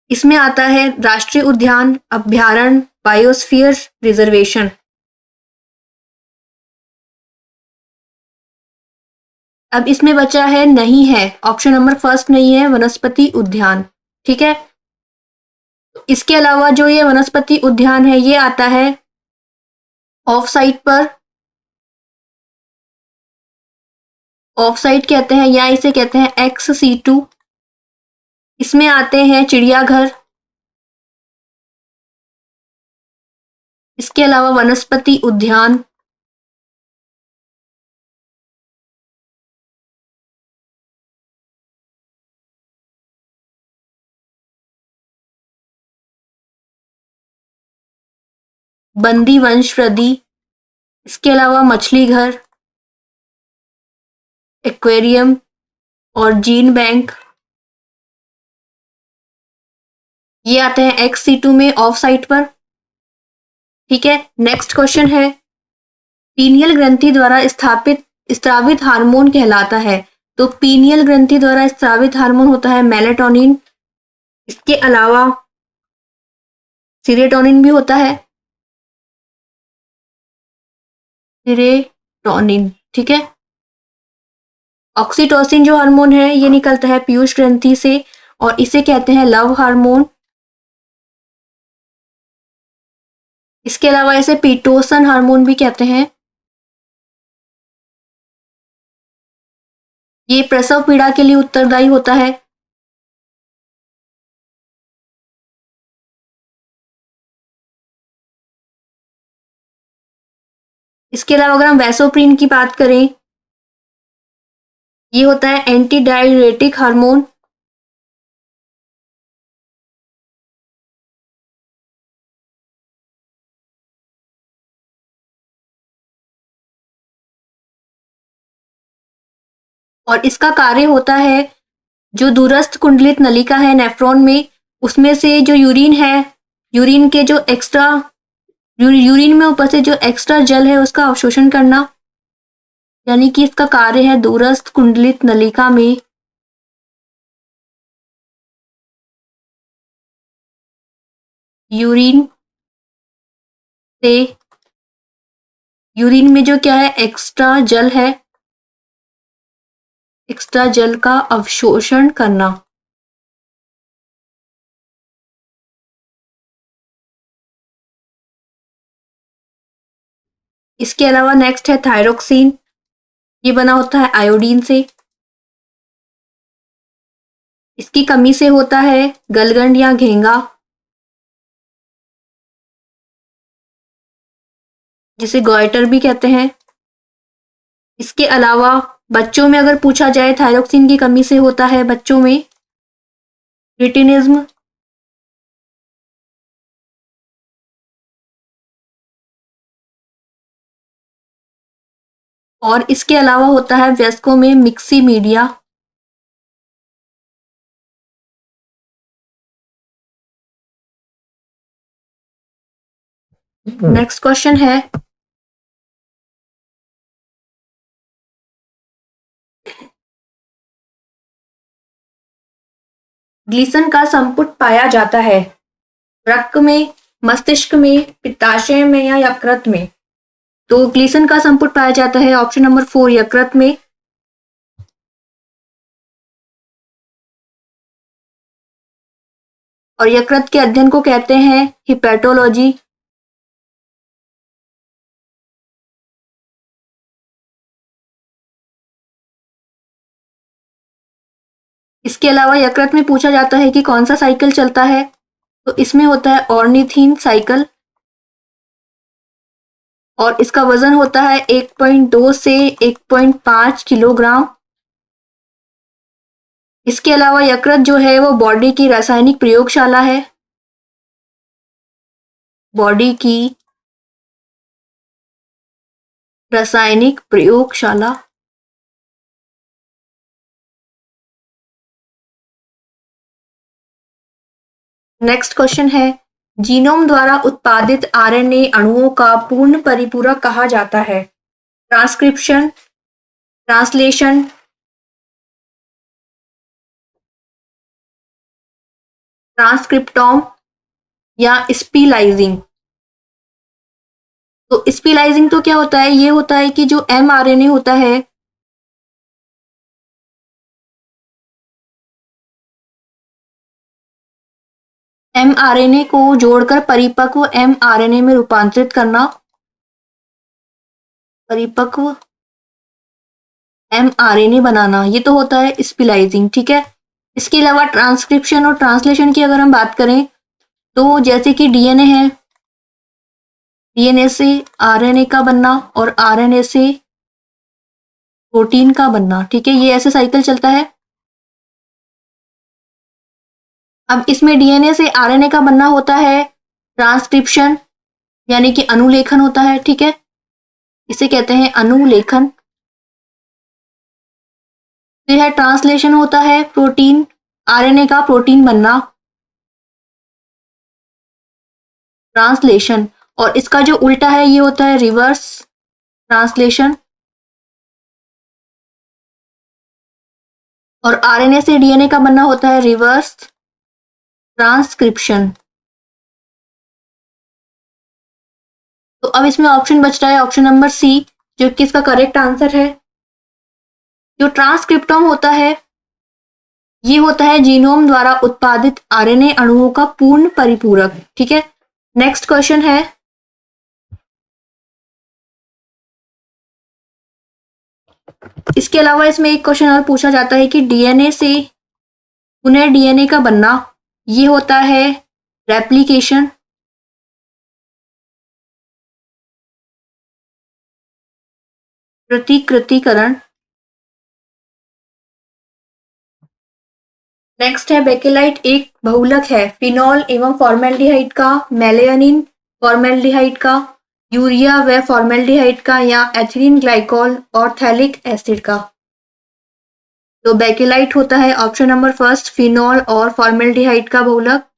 Speaker 1: इसमें आता है राष्ट्रीय उद्यान, अभ्यारण्य, बायोस्फीयर रिजर्वेशन। अब इसमें बचा है नहीं है, ऑप्शन नंबर फर्स्ट नहीं है, वनस्पति उद्यान। ठीक है, इसके अलावा जो ये वनस्पति उद्यान है ये आता है ऑफ साइट पर। ऑफ साइट कहते हैं या इसे कहते हैं एक्स सीटू। इसमें आते हैं चिड़ियाघर। इसके अलावा वनस्पति उद्यान, बंदी वंश प्रदी। इसके अलावा मछली घर, एक्वेरियम और जीन बैंक, ये आते हैं एक्स सीटू में ऑफ साइट पर। ठीक है, नेक्स्ट क्वेश्चन है, पीनियल ग्रंथि द्वारा स्थापित स्रावित हार्मोन कहलाता है। तो पीनियल ग्रंथि द्वारा स्रावित हार्मोन होता है मेलेटोनिन। इसके अलावा सीरोटोनिन भी होता है, सीरोटोनिन। ठीक है, ऑक्सीटोसिन जो हार्मोन है ये निकलता है पीयूष ग्रंथि से और इसे कहते हैं लव हार्मोन। इसके अलावा इसे पीटोसन हार्मोन भी कहते हैं। ये प्रसव पीड़ा के लिए उत्तरदायी होता है। इसके अलावा अगर हम वैसोप्रीन की बात करें, ये होता है एंटी डाययूरेटिक हार्मोन। और इसका कार्य होता है जो दूरस्थ कुंडलित नलिका है नेफ्रॉन में, उसमें से जो यूरिन है, यूरिन के जो एक्स्ट्रा यूरिन में उपस्थित जो एक्स्ट्रा जल है उसका अवशोषण करना। यानी कि इसका कार्य है दूरस्थ कुंडलित नलिका में यूरिन से, यूरिन में जो क्या है एक्स्ट्रा जल है, एक्स्ट्रा जल का अवशोषण करना। इसके अलावा नेक्स्ट है थायरोक्सिन, ये बना होता है आयोडीन से। इसकी कमी से होता है गलगंड या घेंगा, जिसे गॉइटर भी कहते हैं। इसके अलावा बच्चों में अगर पूछा जाए, थायरोक्सिन की कमी से होता है बच्चों में क्रिटिनिज्म। और इसके अलावा होता है वयस्कों में मिक्सीमीडिया। नेक्स्ट क्वेश्चन है, ग्लीसन का संपुट पाया जाता है वृक्क में, मस्तिष्क में, पित्ताशय में या यकृत में? तो ग्लीसन का संपुट पाया जाता है ऑप्शन नंबर 4 यकृत में। और यकृत के अध्ययन को कहते हैं हिपेटोलॉजी। इसके अलावा यकृत में पूछा जाता है कि कौन सा साइकिल चलता है, तो इसमें होता है ऑर्निथीन साइकिल। और इसका वजन होता है 1.2 से 1.5 किलोग्राम। इसके अलावा यकृत जो है वो बॉडी की रासायनिक प्रयोगशाला है, बॉडी की रासायनिक प्रयोगशाला। नेक्स्ट क्वेश्चन है, जीनोम द्वारा उत्पादित आरएनए अणुओं का पूर्ण परिपूरक कहा जाता है? ट्रांसक्रिप्शन, ट्रांसलेशन, ट्रांसक्रिप्टोम या स्पीलाइजिंग? तो स्पीलाइजिंग तो क्या होता है, ये होता है कि जो एमआरएनए होता है एमआरएनए को जोड़कर परिपक्व एमआरएनए में रूपांतरित करना, परिपक्व एमआरएनए बनाना, ये तो होता है स्पीलाइजिंग। ठीक है। इसके अलावा ट्रांसक्रिप्शन और ट्रांसलेशन की अगर हम बात करें, तो जैसे कि डीएनए है, डीएनए से आरएनए का बनना और आरएनए से प्रोटीन का बनना। ठीक है, ये ऐसे साइकिल चलता है। अब इसमें डीएनए से आरएनए का बनना होता है ट्रांसक्रिप्शन, यानी कि अनुलेखन होता है। ठीक है, इसे कहते हैं अनुलेखन। फिर है ट्रांसलेशन, होता है प्रोटीन, आरएनए का प्रोटीन बनना, ट्रांसलेशन। और इसका जो उल्टा है ये होता है रिवर्स ट्रांसलेशन। और आरएनए से डीएनए का बनना होता है रिवर्स ट्रांसक्रिप्शन। तो अब इसमें ऑप्शन बच रहा है ऑप्शन नंबर सी, जो कि इसका करेक्ट आंसर है। जो ट्रांसक्रिप्टोम होता है, ये होता है जीनोम द्वारा उत्पादित आरएनए अणुओं का पूर्ण परिपूरक। ठीक है। नेक्स्ट क्वेश्चन है, इसके अलावा इसमें एक क्वेश्चन और पूछा जाता है कि डीएनए से पुनः डीएनए का बनना, ये होता है रेप्लिकेशन, प्रतिकृतिकरण। नेक्स्ट है बेकेलाइट एक बहुलक है फिनॉल एवं फॉर्मेल्डिहाइड का, मेलानिन फॉर्मेल्डिहाइड का, यूरिया व फॉर्मेल्डिहाइड का, या एथिलीन ग्लाइकोल और थैलिक एसिड का? तो बेकेलाइट होता है ऑप्शन नंबर फर्स्ट फिनॉल और फॉर्मेल्डिहाइड का बहुलक।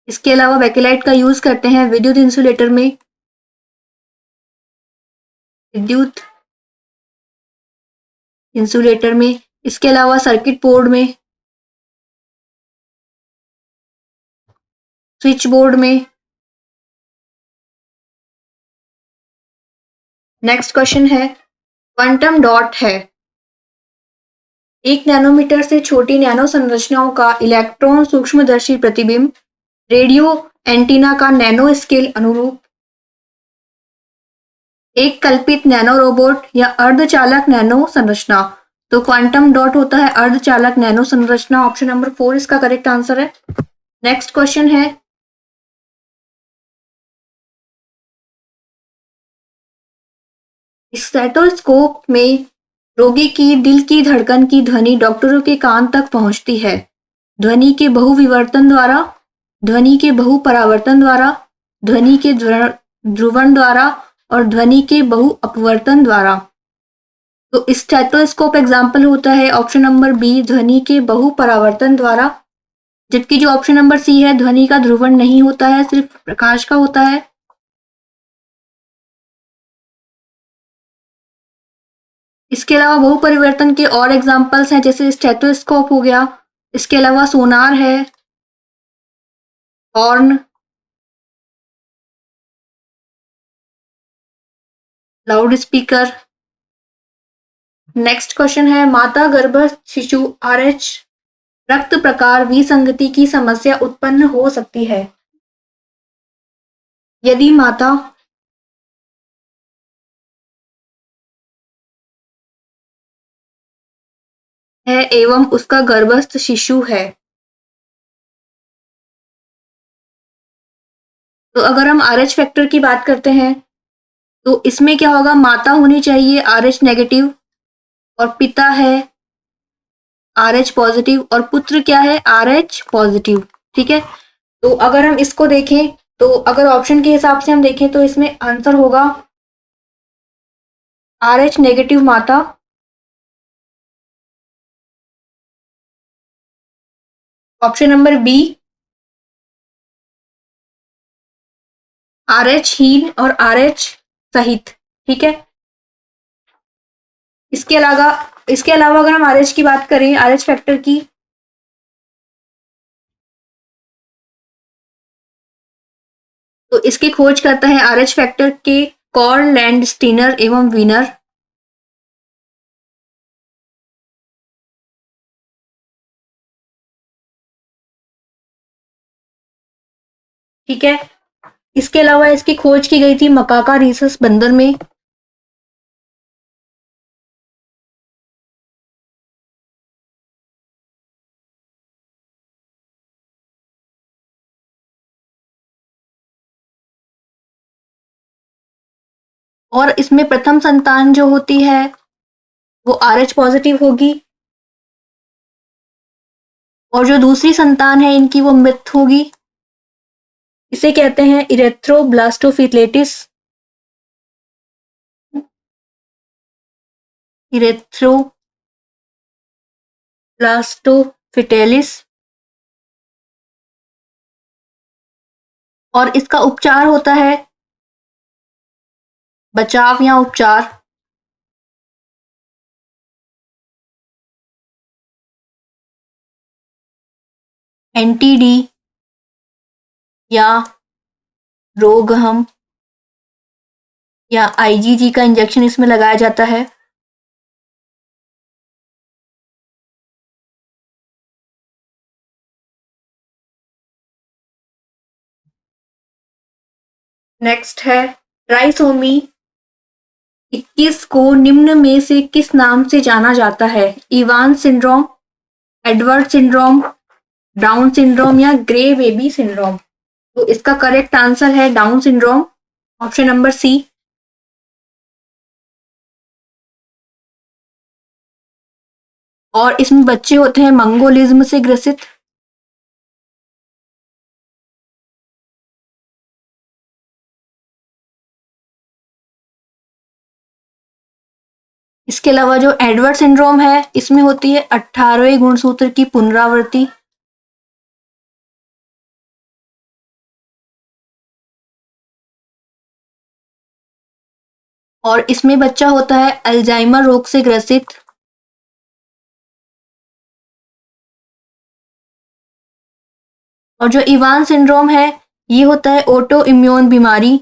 Speaker 1: इसके अलावा बेकेलाइट का यूज करते हैं विद्युत इंसुलेटर में, विद्युत इंसुलेटर में। इसके अलावा सर्किट बोर्ड में, स्विच बोर्ड में। नेक्स्ट क्वेश्चन है, क्वांटम डॉट है 1 नैनोमीटर से छोटी नैनो संरचनाओं का इलेक्ट्रॉन सूक्ष्मदर्शी प्रतिबिंब, रेडियो एंटीना का नैनो स्केल अनुरूप, एक कल्पित नैनो रोबोट या अर्धचालक नैनो संरचना। तो क्वांटम डॉट होता है अर्धचालक नैनो संरचना, ऑप्शन नंबर 4 इसका करेक्ट आंसर है। नेक्स्ट क्वेश्चन है, स्टेथोस्कोप में रोगी की दिल की धड़कन की ध्वनि डॉक्टरों के कान तक पहुंचती है ध्वनि के बहुविवर्तन द्वारा, ध्वनि के बहुपरावर्तन द्वारा, ध्वनि के ध्रुवण द्वारा और ध्वनि के बहु अपवर्तन द्वारा। तो स्टेथोस्कोप एग्जाम्पल होता है ऑप्शन नंबर बी, ध्वनि के बहुपरावर्तन द्वारा, जबकि जो ऑप्शन नंबर सी है ध्वनि का ध्रुवण नहीं होता है, सिर्फ प्रकाश का होता है। इसके अलावा बहुपरिवर्तन के और एग्जाम्पल्स हैं, जैसे स्टेथोस्कोप हो गया, इसके अलावा सोनार है, horn, loud speaker. Next question है, माता गर्भस्थ शिशु RH रक्त प्रकार विसंगति की समस्या उत्पन्न हो सकती है यदि माता है एवं उसका गर्भस्थ शिशु है। तो अगर हम RH फैक्टर की बात करते हैं तो इसमें क्या होगा, माता होनी चाहिए RH नेगेटिव और पिता है RH पॉजिटिव और पुत्र क्या है RH पॉजिटिव। ठीक है, तो अगर हम इसको देखें तो अगर ऑप्शन के हिसाब से हम देखें तो इसमें आंसर होगा RH नेगेटिव माता, ऑप्शन नंबर बी RH हीन और RH सहित। ठीक है, इसके अलावा अगर हम RH की बात करें, RH फैक्टर की, तो इसकी खोज करता है RH फैक्टर के कॉर्ल लैंडस्टीनर एवं वीनर। ठीक है, इसके अलावा इसकी खोज की गई थी मकाका रीसस बंदर में। और इसमें प्रथम संतान जो होती है वो RH पॉजिटिव होगी और जो दूसरी संतान है इनकी वो मृत होगी। इसे कहते हैं इरेथ्रोब्लास्टोफिलेटिस, इरेथ्रोब्लास्टोफिटेलिस। और इसका उपचार होता है बचाव या उपचार, NTD या रोगहम या IgG का इंजेक्शन इसमें लगाया जाता है। नेक्स्ट है, ट्राइसोमी 21 को निम्न में से किस नाम से जाना जाता है, Evan syndrome, Edward syndrome, Down syndrome या ग्रे बेबी सिंड्रोम। तो इसका करेक्ट आंसर है Down syndrome, option number C. और इसमें बच्चे होते हैं मंगोलिज्म से ग्रसित। इसके अलावा जो एडवर्ड सिंड्रोम है इसमें होती है 18वें गुणसूत्र की पुनरावृत्ति। और इसमें बच्चा होता है अल्जाइमर रोग से ग्रसित। और जो इवान सिंड्रोम है ये होता है ऑटो इम्यून बीमारी,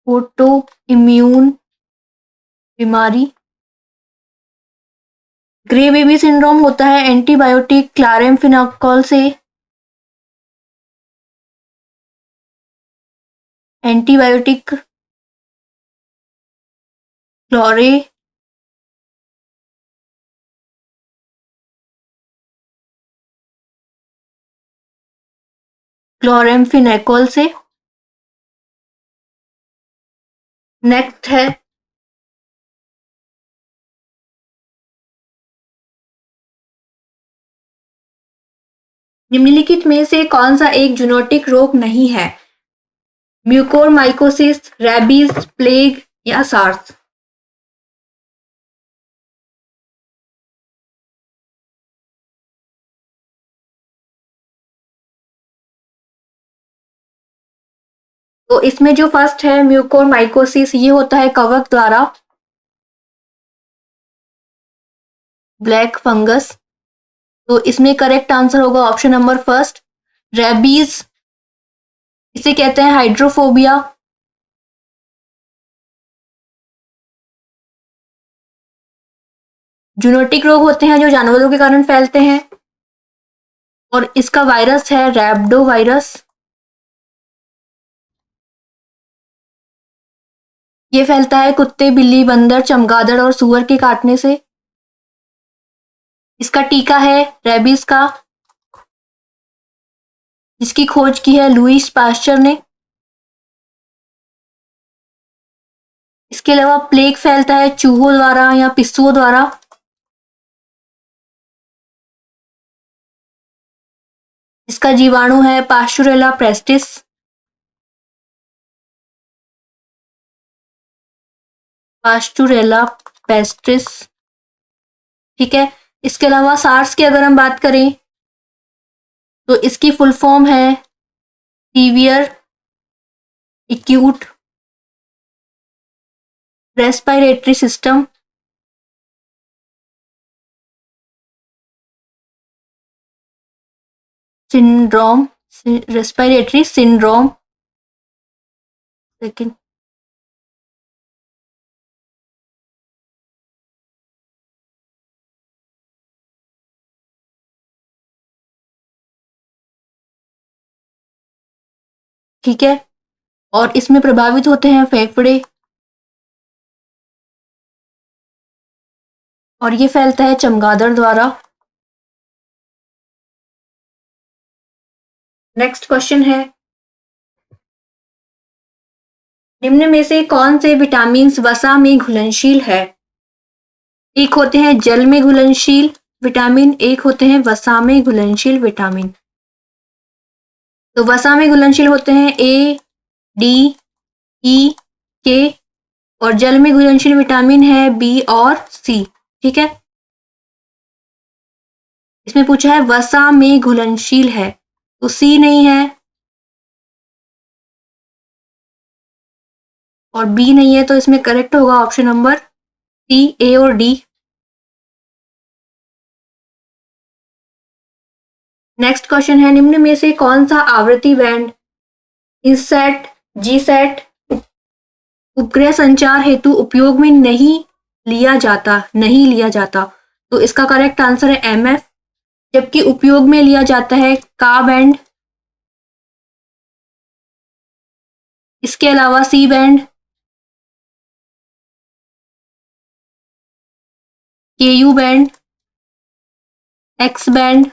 Speaker 1: ऑटो इम्यून बीमारी। ग्रे बेबी सिंड्रोम होता है एंटीबायोटिक क्लारेम्फेनिकोल से, एंटीबायोटिक क्लोरे क्लोरेम्फेनिकोल से। नेक्स्ट है निम्नलिखित में से कौन सा एक जूनोटिक रोग नहीं है? म्यूकोरमाइकोसिस, रेबीज, प्लेग या सार्स। तो इसमें जो फर्स्ट है म्यूकोरमाइकोसिस, ये होता है कवक द्वारा, ब्लैक फंगस। तो इसमें करेक्ट आंसर होगा ऑप्शन नंबर फर्स्ट, रेबीज। इसे कहते हैं हाइड्रोफोबिया। जूनोटिक रोग होते हैं जो जानवरों के कारण फैलते हैं, और इसका वायरस है रैब्डो वायरस। ये फैलता है कुत्ते, बिल्ली, बंदर, चमगादड़ और सूअर के काटने से। इसका टीका है रेबीज का, जिसकी खोज की है लुईस पास्चर ने। इसके अलावा प्लेग फैलता है चूहों द्वारा या पिस्सुओं द्वारा। इसका जीवाणु है पास्चुरेला प्रेस्टिस। पास्चुरेला पेस्टिस, ठीक है। इसके अलावा सार्स की अगर हम बात करें तो इसकी फुल फॉर्म है severe acute respiratory system syndrome, respiratory syndrome. Second, ठीक है। और इसमें प्रभावित होते हैं फेफड़े, और ये फैलता है चमगादड़ द्वारा। नेक्स्ट क्वेश्चन है, निम्न में से कौन से विटामिन वसा में घुलनशील है? एक होते हैं जल में घुलनशील विटामिन, एक होते हैं वसा में घुलनशील विटामिन। तो वसा में घुलनशील होते हैं ए, डी, ई, के, और जल में घुलनशील विटामिन है बी और सी, ठीक है। इसमें पूछा है वसा में घुलनशील है, तो सी नहीं है और बी नहीं है, तो इसमें करेक्ट होगा ऑप्शन नंबर सी, ए और डी। नेक्स्ट क्वेश्चन है, निम्न में से कौन सा आवृत्ति बैंड इनसेट, जीसेट उपग्रह संचार हेतु उपयोग में नहीं लिया जाता? तो इसका करेक्ट आंसर है एमएफ, जबकि उपयोग में लिया जाता है का बैंड। इसके अलावा C band, Ku band, X band,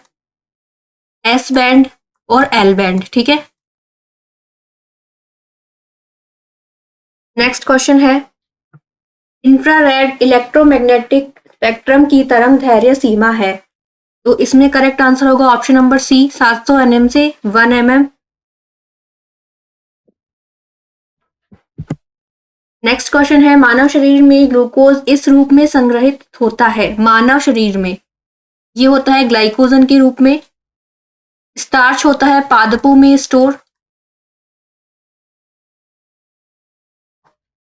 Speaker 1: S band और एल बैंड, ठीक है। नेक्स्ट क्वेश्चन है, इंफ्रारेड इलेक्ट्रोमैग्नेटिक स्पेक्ट्रम की तरंग दैर्ध्य सीमा है? तो इसमें करेक्ट आंसर होगा ऑप्शन नंबर सी, 700 nm से 1 mm। नेक्स्ट क्वेश्चन है, मानव शरीर में ग्लूकोज इस रूप में संग्रहित होता है? मानव शरीर में ये होता है ग्लाइकोजन के रूप में, स्टार्च होता है पादपों में स्टोर,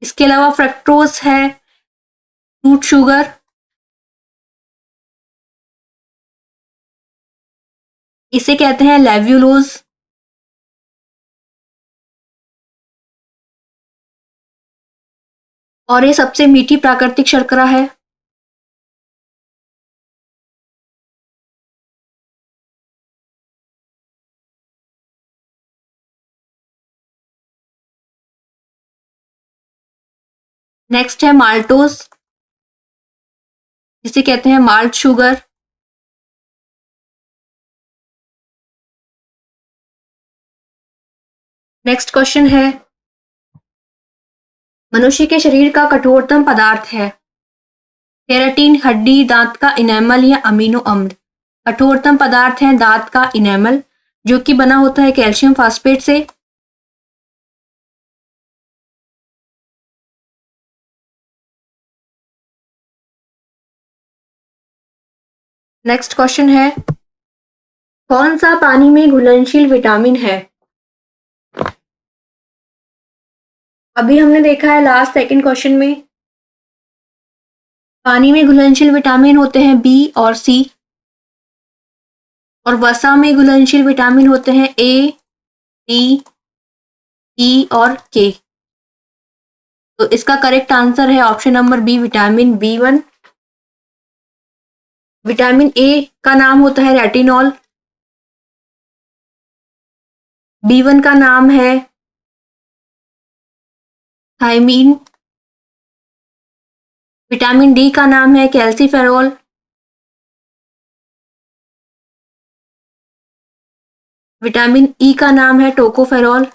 Speaker 1: इसके अलावा फ्रक्टोज है फ्रूट शुगर, इसे कहते हैं लेव्युलोज। और ये सबसे मीठी प्राकृतिक शर्करा है। नेक्स्ट है माल्टोज, जिसे कहते हैं माल्ट शुगर। नेक्स्ट क्वेश्चन है, मनुष्य के शरीर का कठोरतम पदार्थ है। केराटिन, हड्डी, दांत का इनेमल या अमीनो अम्ल। कठोरतम पदार्थ है दांत का इनेमल, जो कि बना होता है कैल्शियम फास्फेट से। नेक्स्ट क्वेश्चन है, कौन सा पानी में घुलनशील विटामिन है। अभी हमने देखा है लास्ट सेकंड क्वेश्चन में, पानी में घुलनशील विटामिन होते हैं बी और सी, और वसा में घुलनशील विटामिन होते हैं ए, डी, ई और के। तो इसका करेक्ट आंसर है option number B, vitamin B one. Vitamin A का नाम होता है रेटिनॉल, बी1 का नाम है थायमीन, विटामिन डी का नाम है कैल्सीफेरॉल, विटामिन ई का नाम है टोकोफेरॉल।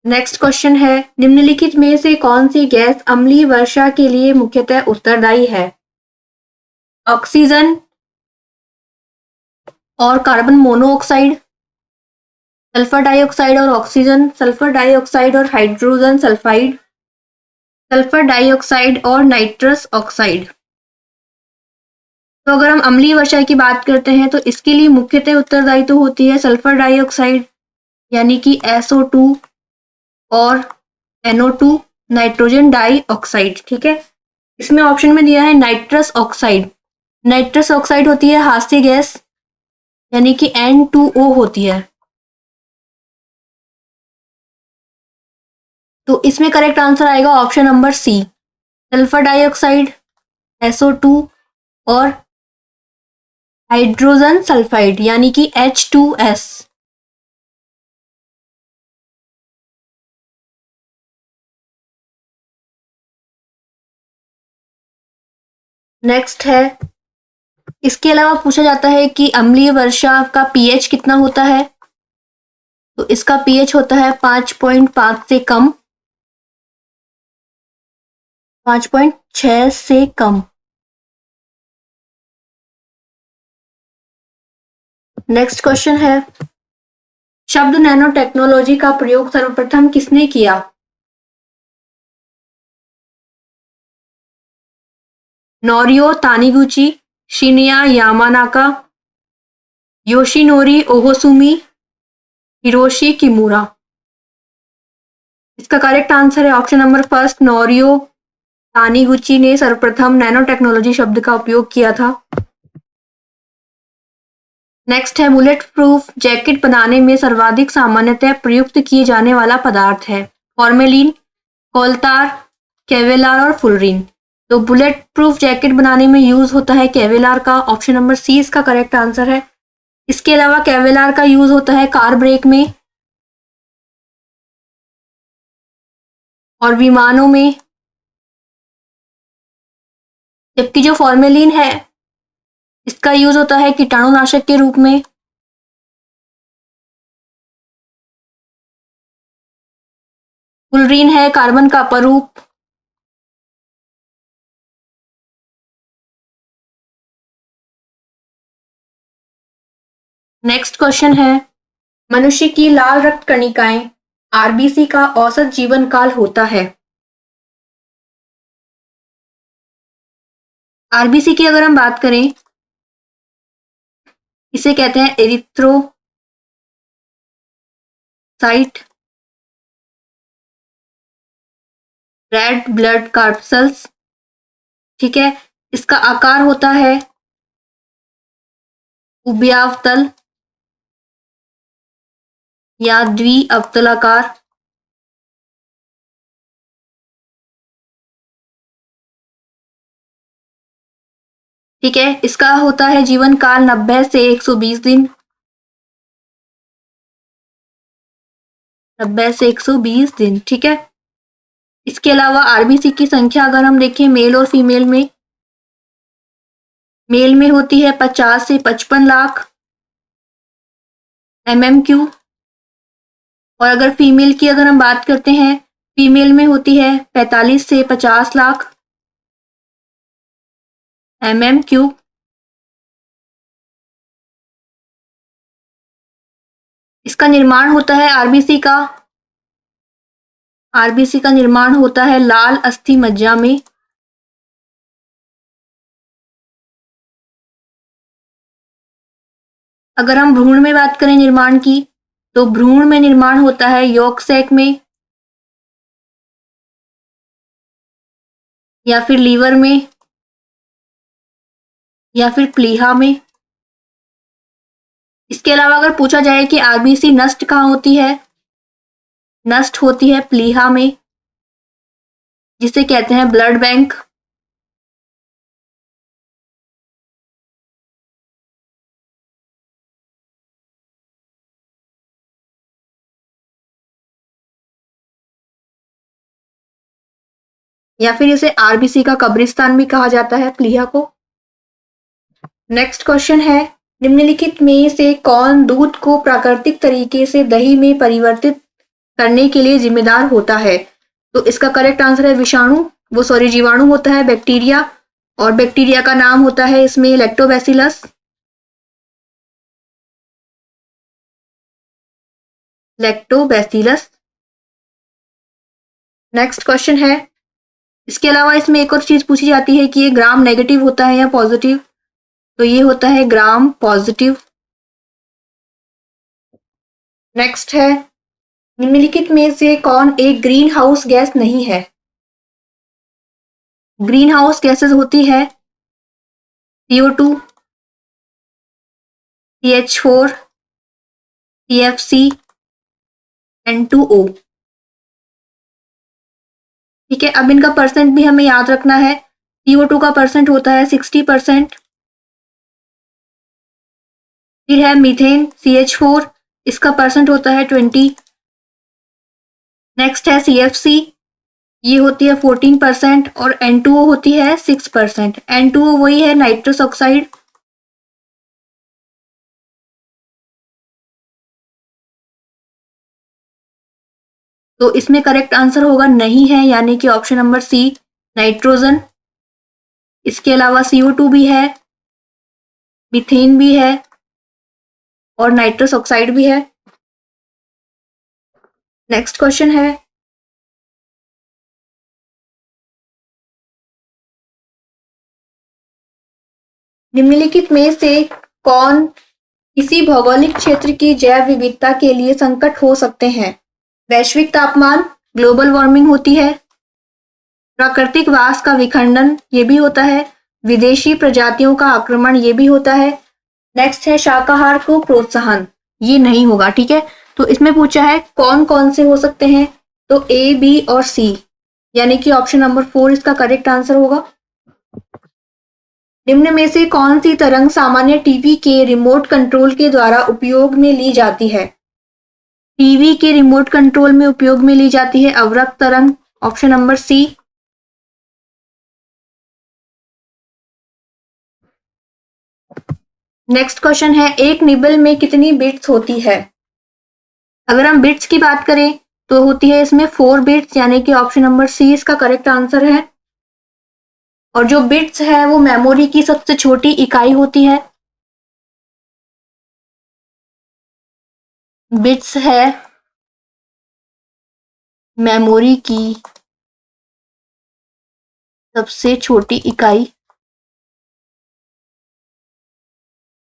Speaker 1: नेक्स्ट क्वेश्चन है, निम्नलिखित में से कौन सी गैस अम्लीय वर्षा के लिए मुख्यतः उत्तरदायी है। ऑक्सीजन और कार्बन मोनोऑक्साइड, सल्फर डाइऑक्साइड और ऑक्सीजन, सल्फर डाइऑक्साइड और हाइड्रोजन सल्फाइड, सल्फर डाइऑक्साइड और नाइट्रस ऑक्साइड। तो अगर हम अम्लीय वर्षा की बात करते हैं तो इसके लिए मुख्यतः उत्तरदायी तो होती है सल्फर डाइऑक्साइड, यानी कि SO2 और NO2, नाइट्रोजन डाइऑक्साइड। ठीक है, इसमें ऑप्शन में दिया है नाइट्रस ऑक्साइड। नाइट्रस ऑक्साइड होती है हास्य गैस, यानी कि N2O होती है। तो इसमें करेक्ट आंसर आएगा option number C, sulphur dioxide, SO2 और हाइड्रोजन सल्फाइड, यानी कि H2S। नेक्स्ट है, इसके अलावा पूछा जाता है कि अम्लीय वर्षा का पीएच कितना होता है। तो इसका पीएच होता है 5.5 से कम, 5.6 से कम। नेक्स्ट क्वेश्चन है, शब्द नैनो टेक्नोलॉजी का प्रयोग सर्वप्रथम किसने किया। Norio Taniguchi, Shinya Yamanaka, Yoshinori Ohsumi, Hiroshi Kimura. इसका करेक्ट आंसर है option number first, Norio Taniguchi ने सर्वप्रथम नैनो टेक्नोलॉजी शब्द का उपयोग किया था। नेक्स्ट है, बुलेट प्रूफ जैकेट बनाने में सर्वाधिक सामान्यतः प्रयुक्त किए जाने वाला पदार्थ है। फॉर्मेलिन, कोलतार, केवेलार और फुलरिन। तो बुलेट प्रूफ जैकेट बनाने में यूज होता है केवेलार का, ऑप्शन नंबर सी इसका करेक्ट आंसर है। इसके अलावा केवेलार का यूज होता है कार ब्रेक में और विमानों में, जबकि जो फॉर्मेलिन है इसका यूज होता है कीटाणुनाशक के रूप में। फुलरीन है कार्बन का अपरूप। नेक्स्ट क्वेश्चन है, मनुष्य की लाल रक्त कणिकाएं आरबीसी का औसत जीवन काल होता है। आरबीसी की अगर हम बात करें, इसे कहते हैं एरिथ्रोसाइट। रेड ब्लड कार्पसल्स, ठीक है। इसका आकार होता है उभयावतल या द्विअवतलाकार। ठीक है, इसका होता है जीवन काल 90 से 120 दिन। 90 से 120 दिन, ठीक है। इसके अलावा आरबीसी की संख्या अगर हम देखें मेल और फीमेल में, मेल में होती है 50 से 55 लाख MMQ, और अगर फीमेल की अगर हम बात करते हैं, फीमेल में होती है 45 से 50 लाख MMQ। इसका निर्माण होता है आरबीसी का निर्माण होता है लाल अस्थि मज्जा में। अगर हम भ्रूण में बात करें निर्माण की, तो भ्रूण में निर्माण होता है यॉर्क सैक में या फिर लीवर में या फिर प्लीहा में। इसके अलावा अगर पूछा जाए कि आरबीसी नष्ट कहाँ होती है, नष्ट होती है प्लीहा में, जिसे कहते हैं ब्लड बैंक। या फिर इसे आरबीसी का कब्रिस्तान भी कहा जाता है, प्लीहा को। नेक्स्ट क्वेश्चन है, निम्नलिखित में से कौन दूध को प्राकृतिक तरीके से दही में परिवर्तित करने के लिए जिम्मेदार होता है? तो इसका करेक्ट आंसर है जीवाणु होता है, बैक्टीरिया, और बैक्टीरिया का नाम होता है इसमें लैक्टोबैसिलस। लैक्टोबैसिलस। नेक्स्ट क्वेश्चन है, इसके अलावा इसमें एक और चीज पूछी जाती है कि ये ग्राम नेगेटिव होता है या पॉजिटिव, तो ये होता है ग्राम पॉजिटिव। नेक्स्ट है, निम्नलिखित में से कौन एक ग्रीन हाउस गैस नहीं है? ग्रीन हाउस गैसेस होती है CO2, CH4, CFC, N2O। ठीक है, अब इनका परसेंट भी हमें याद रखना है। CO2 का परसेंट होता है 60%। फिर है मीथेन CH4, इसका परसेंट होता है 20। नेक्स्ट है CFC, ये होती है 14%, और N2O होती है 6%। N2O वही है नाइट्रस ऑक्साइड। तो इसमें करेक्ट आंसर होगा नहीं है, यानी कि ऑप्शन नंबर सी, नाइट्रोजन। इसके अलावा CO2 भी है, मीथेन भी है, और नाइट्रस ऑक्साइड भी है। नेक्स्ट क्वेश्चन है, निम्नलिखित में से कौन किसी भौगोलिक क्षेत्र की जैव विविधता के लिए संकट हो सकते हैं? वैश्विक तापमान, ग्लोबल वार्मिंग होती है, प्राकृतिक वास का विखंडन ये भी होता है, विदेशी प्रजातियों का आक्रमण ये भी होता है। नेक्स्ट है शाकाहार को प्रोत्साहन, ये नहीं होगा। ठीक है, तो इसमें पूछा है कौन कौन से हो सकते हैं, तो A, B और C, यानी कि ऑप्शन नंबर 4 इसका करेक्ट आंसर होगा। निम्न में से कौन सी तरंग सामान्य टीवी के रिमोट कंट्रोल के द्वारा उपयोग में ली जाती है? टीवी के रिमोट कंट्रोल में उपयोग में ली जाती है अवरक्त तरंग, option number C। Next question है, एक निबल में कितनी बिट्स होती है? अगर हम बिट्स की बात करें तो होती है इसमें 4 बिट्स, यानी कि ऑप्शन नंबर C इसका करेक्ट आंसर है। और जो बिट्स है वो मेमोरी की सबसे छोटी इकाई होती है। बिट्स है मेमोरी की सबसे छोटी इकाई।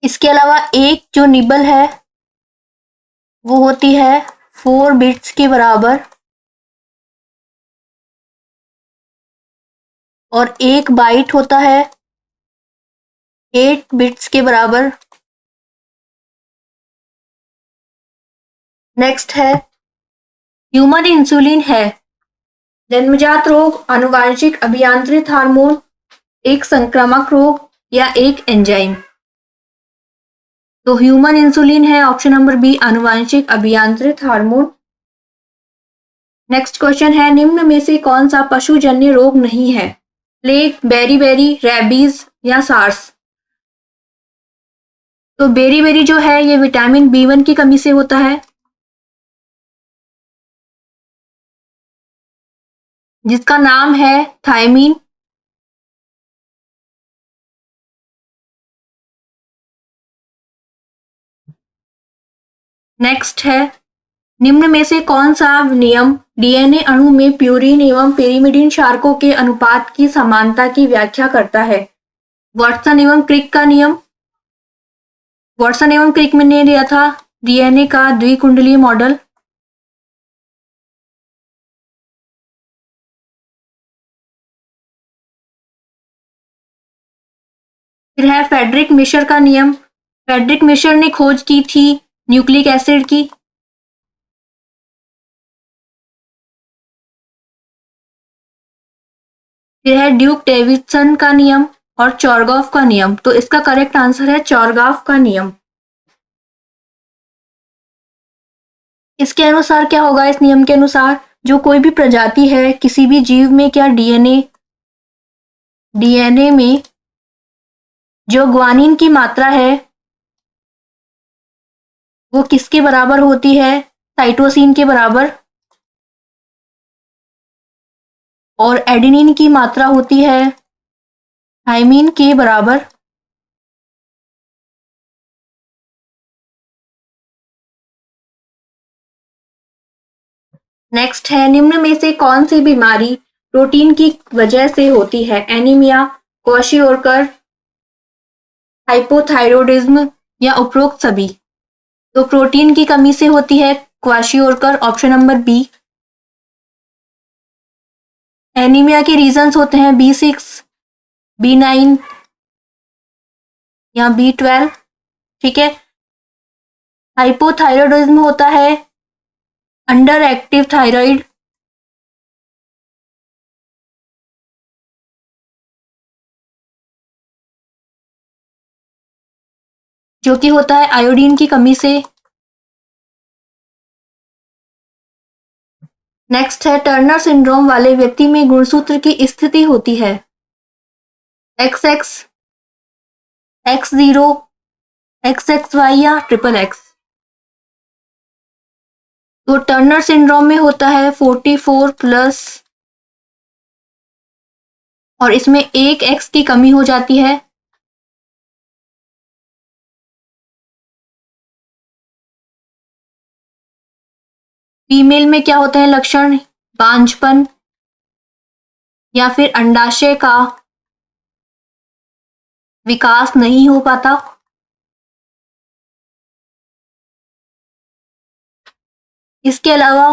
Speaker 1: इसके अलावा एक जो निबल है वो होती है 4 बिट्स के बराबर। और एक बाइट होता है 8 बिट्स के बराबर। नेक्स्ट है ह्यूमन इंसुलिन है जन्मजात रोग, आनुवांशिक, अभियांत्रित हार्मोन, एक संक्रामक रोग या एक एंजाइम। तो ह्यूमन इंसुलिन है ऑप्शन नंबर बी, आनुवांशिक अभियांत्रित हार्मोन। नेक्स्ट क्वेश्चन है निम्न में से कौन सा पशुजन्य रोग नहीं है? प्लेग, बेरी, रेबीज या सार्स। तो बेरी जो है ये विटामिन B1 की कमी से होता है, जिसका नाम है थायमीन। नेक्स्ट है निम्न में से कौन सा नियम डीएनए अणु में प्यूरिन एवं पेरिमिडिन क्षारकों के अनुपात की समानता की व्याख्या करता है? वाटसन एवं क्रिक का नियम। वाटसन एवं क्रिक ने दिया था डीएनए का द्विकुंडलीय मॉडल। फिर है फेडरिक मिशर का नियम। फेडरिक मिशर ने खोज की थी न्यूक्लिक एसिड की। फिर है ड्यूक डेविडसन का नियम और चॉरगॉफ का नियम। तो इसका करेक्ट आंसर है चॉरगॉफ का नियम। इसके अनुसार क्या होगा? इस नियम के अनुसार जो कोई भी प्रजाति है किसी भी जीव में क्या डीएनए में जो ग्वानिन की मात्रा है वो किसके बराबर होती है? साइटोसिन के बराबर। और एडेनिन की मात्रा होती है थायमीन के बराबर। नेक्स्ट है निम्न में से कौन सी बीमारी प्रोटीन की वजह से होती है? एनीमिया, क्वाशियोरकर, हाइपोथायरॉयडिज्म या उपरोक्त सभी। तो प्रोटीन की कमी से होती है kwashiorkor, option number B. Anaemia के रीजंस होते हैं B6, B9 या B12। ठीक है। हाइपोथायरॉयडिज्म होता है अंडर एक्टिव थायराइड। जो कि होता है आयोडीन की कमी से। नेक्स्ट है टर्नर सिंड्रोम वाले व्यक्ति में गुणसूत्र की स्थिति होती है XX, X0, XXY या XXX। तो टर्नर सिंड्रोम में होता है 44+ और इसमें एक X की कमी हो जाती है। फीमेल में क्या होते हैं लक्षण? बांझपन या फिर अंडाशय का विकास नहीं हो पाता। इसके अलावा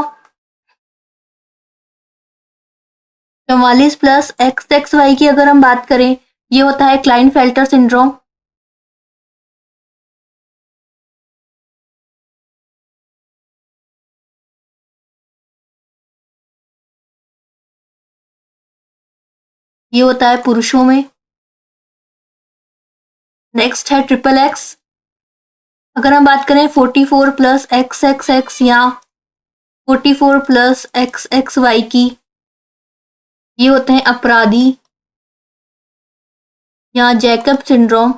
Speaker 1: 44+ XXY की अगर हम बात करें ये होता है क्लाइनफेल्टर सिंड्रोम। ये होता है पुरुषों में। नेक्स्ट है XXX। अगर हम बात करें 44+ XXX या 44+ XXY की, ये होते हैं अपराधी या जैकब सिंड्रोम।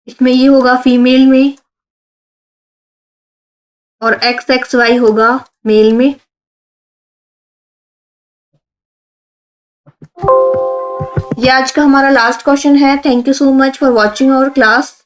Speaker 1: इसमें ये होगा फीमेल में और XXY होगा मेल में। ये आज का हमारा लास्ट क्वेश्चन है। Thank you so much for watching our class.